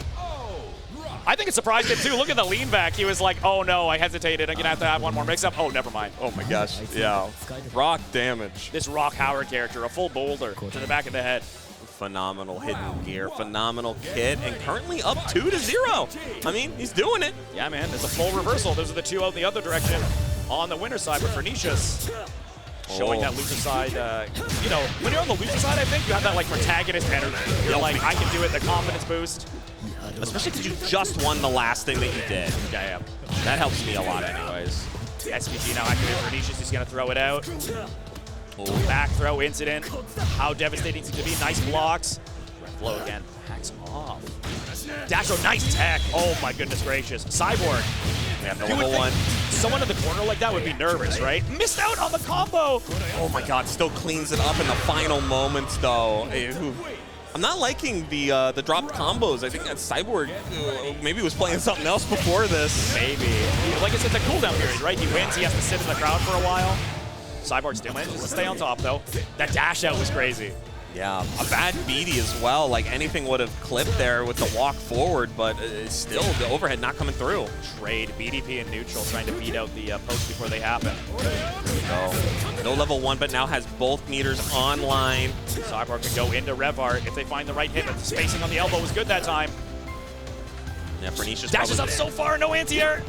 I think it surprised him, too. Look at the lean back. He was like, oh, no, I hesitated. I'm going to have one more mix-up. Oh, never mind. Oh, my gosh. Yeah. Rock damage. This Rock Howard character, a full boulder to the back of the head. Phenomenal hidden gear, phenomenal kit, and currently up 2-0. I mean, he's doing it. Yeah, man, there's a full reversal. Those are the 2 out in the other direction on the winner's side, but Pernicious showing that loser side. You know, when you're on the loser side, I think you have that like protagonist energy. You're like, I can do it, the confidence boost. Especially because you just won the last thing that you did. Yeah. That helps me a lot anyways. The SVG now activated for Nishis. He's going to throw it out. Back throw incident. How devastating it's going to be. Nice blocks. Red flow again. Hacks off. Dasho, nice tech. Oh my goodness gracious. Cyborg. Yeah, the level 1. Someone in the corner like that would be nervous, right? Missed out on the combo. Oh my god, still cleans it up in the final moments though. I'm not liking the dropped combos. I think that Cyborg maybe was playing something else before this. Maybe. Like I said, the cooldown period, right? He wins, he has to sit in the crowd for a while. Cyborg still manages to stay on top though. That dash out was crazy. Yeah, a bad BD as well. Like anything would have clipped there with the walk forward, but still the overhead not coming through. Trade BDP and neutral trying to beat out the post before they happen. No level 1, but now has both meters online. Cyborg can go into Revart if they find the right hit, but the spacing on the elbow was good that time. Yeah, Pernicious dashes up so far, no anti-air.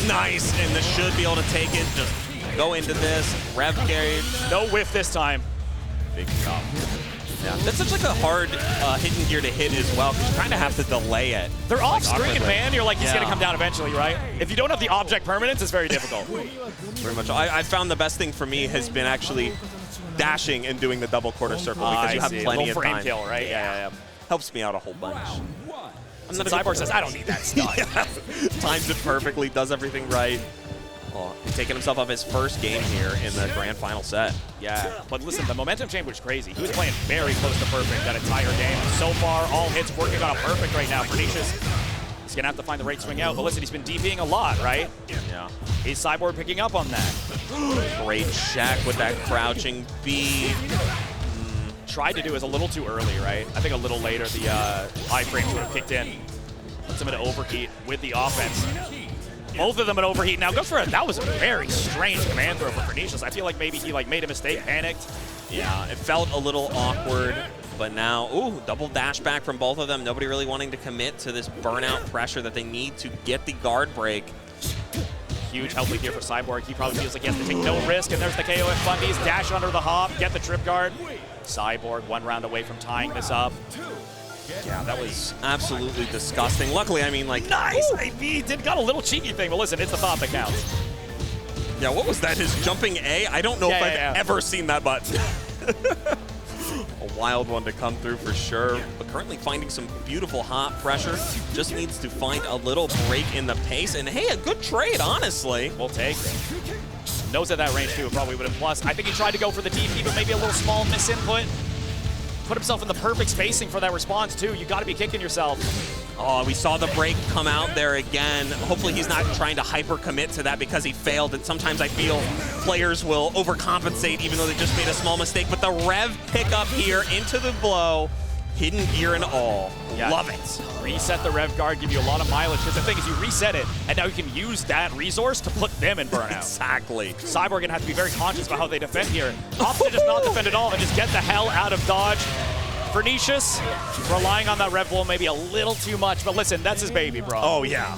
Nice, and this should be able to take it. Just go into this, Rev gauge. No whiff this time. Big chop. Yeah, that's such like a hard hidden gear to hit as well, because you kind of have to delay it. They're off screen, man. You're like, he's going to come down eventually, right? If you don't have the object permanence, it's very difficult. Pretty much. I found the best thing for me has been actually dashing and doing the double quarter circle, because you have plenty of time. Kill, right? Yeah. Helps me out a whole bunch. Cyborg says, I don't need that stuff. Times it perfectly, does everything right. Oh, taking himself off his first game here in the grand final set. Yeah, but listen, the momentum change was crazy. He was playing very close to perfect that entire game. So far, all hits working on a perfect right now. Pernicious, he's going to have to find the right swing out. But listen, he's been DPing a lot, right? Yeah. Is Cyborg picking up on that? Great check with that crouching B. Tried to do is a little too early, right? I think a little later the iframes would have kicked in. Puts him into overheat with the offense. Both of them in overheat. Now goes for it. That was a very strange command throw for Pernicious. I feel like maybe he made a mistake, panicked. Yeah, it felt a little awkward, but now, ooh, double dash back from both of them. Nobody really wanting to commit to this burnout pressure that they need to get the guard break. Huge help lead here for Cyborg. He probably feels like he has to take no risk, and there's the KO at Fundies. Dash under the hop, get the trip guard. Cyborg 1 round away from tying this up. Yeah, that was absolutely disgusting. Luckily, I mean, like... Nice! He got a little cheeky thing, but listen, it's the thought that counts. Yeah, what was that? His jumping A? I don't know if I've ever seen that button. A wild one to come through for sure, but currently finding some beautiful hot pressure. Just needs to find a little break in the pace, and hey, a good trade, honestly. We'll take it. Knows at that range, too, probably would have plus. I think he tried to go for the DP, but maybe a little small misinput. Put himself in the perfect spacing for that response, too. You got to be kicking yourself. Oh, we saw the break come out there again. Hopefully he's not trying to hyper commit to that because he failed. And sometimes I feel players will overcompensate even though they just made a small mistake. But the rev pickup here into the blow, hidden gear and all. Yeah. Love it. Reset the rev guard, give you a lot of mileage. Because the thing is, you reset it, and now you can use that resource to put them in burnout. Exactly. Cyborg gonna have to be very conscious about how they defend here. Opposite does not defend at all and just get the hell out of dodge. Pernicious, relying on that rev blow maybe a little too much, but listen, that's his baby, bro. Oh, yeah.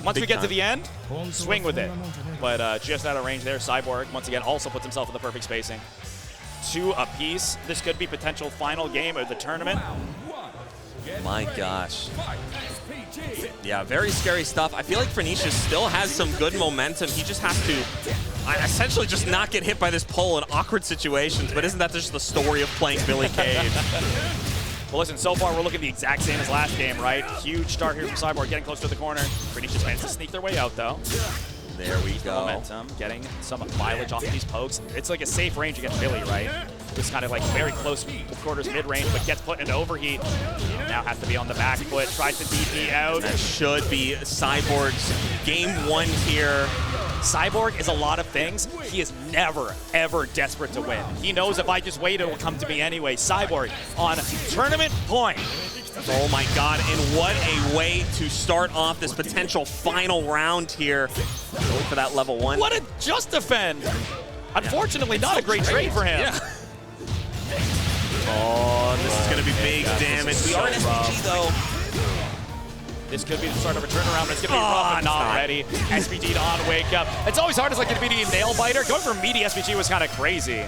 Once we get to the end, swing with it. But just out of range there, Cyborg, once again, also puts himself in the perfect spacing. 2 apiece. This could be potential final game of the tournament. My gosh. Yeah, very scary stuff. I feel like Pernicious still has some good momentum. He just has to essentially just not get hit by this pole in awkward situations. But isn't that just the story of playing Billy Cage? Well, listen, so far we're looking the exact same as last game, right? Huge start here from Cyborg, getting close to the corner. Pernicious managed to sneak their way out, though. There we go. Momentum, getting some mileage off of these pokes. It's like a safe range against Billy, right? This kind of like very close quarters mid-range, but gets put into overheat. Now has to be on the back foot, tries to DP out. That should be Cyborg's game 1 here. Cyborg is a lot of things. He is never, ever desperate to win. He knows if I just wait, it will come to me anyway. Cyborg on tournament point. Oh my God, and what a way to start off this potential final round here. Going for that level 1. What a just defend. Unfortunately, not a great trade for him. Yeah. Oh, this is going to be big damage. We are in SPG, though. This could be the start of a turnaround, but it's going to be rough and not ready. SPG on wake up. It's always hard as like an immediate nail biter. Going for meaty SPG was kind of crazy.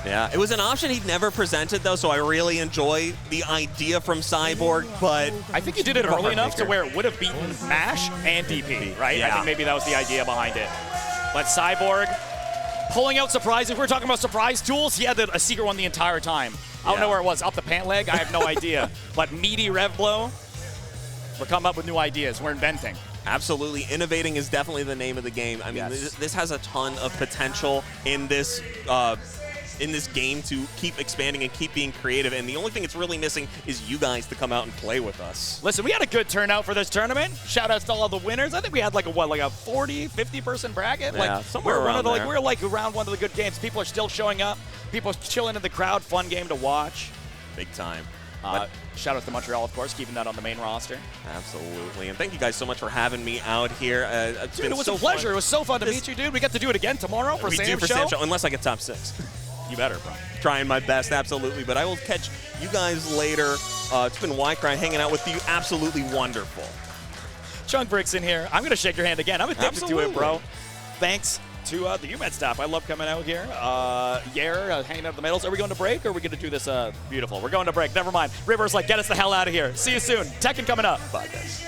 Yeah, it was an option he'd never presented, though, so I really enjoy the idea from Cyborg, but... I think he did it early enough to where it would have beaten MASH and DP, right? Yeah. I think maybe that was the idea behind it. But Cyborg pulling out surprise. If we're talking about surprise tools, he had a secret one the entire time. I don't know where it was. Up the pant leg? I have no idea. But meaty rev blow, we're coming up with new ideas. We're inventing. Absolutely. Innovating is definitely the name of the game. I mean, this has a ton of potential in this game to keep expanding and keep being creative, and the only thing it's really missing is you guys to come out and play with us. Listen, we had a good turnout for this tournament. Shout outs to all the winners. I think we had like a 40, 50 person bracket. Yeah, like somewhere around there. We're like around one of the good games. People are still showing up. People chilling in the crowd. Fun game to watch. Big time. Shout out to Montreal, of course, keeping that on the main roster. Absolutely. And thank you guys so much for having me out here. Dude, it was a pleasure. It was so fun to meet you, dude. We get to do it again tomorrow for Sam's show. Unless I get top 6. You better, bro. Trying my best, absolutely. But I will catch you guys later. It's been Y-Cry hanging out with you. Absolutely wonderful. Chunk Bricks in here. I'm going to shake your hand again. I'm addicted to it, bro. Thanks to the UMAD staff. I love coming out here. Hanging out at the medals. Are we going to break or are we going to do this beautiful? We're going to break. Never mind. River's like, get us the hell out of here. See you soon. Tekken coming up. Bye, guys.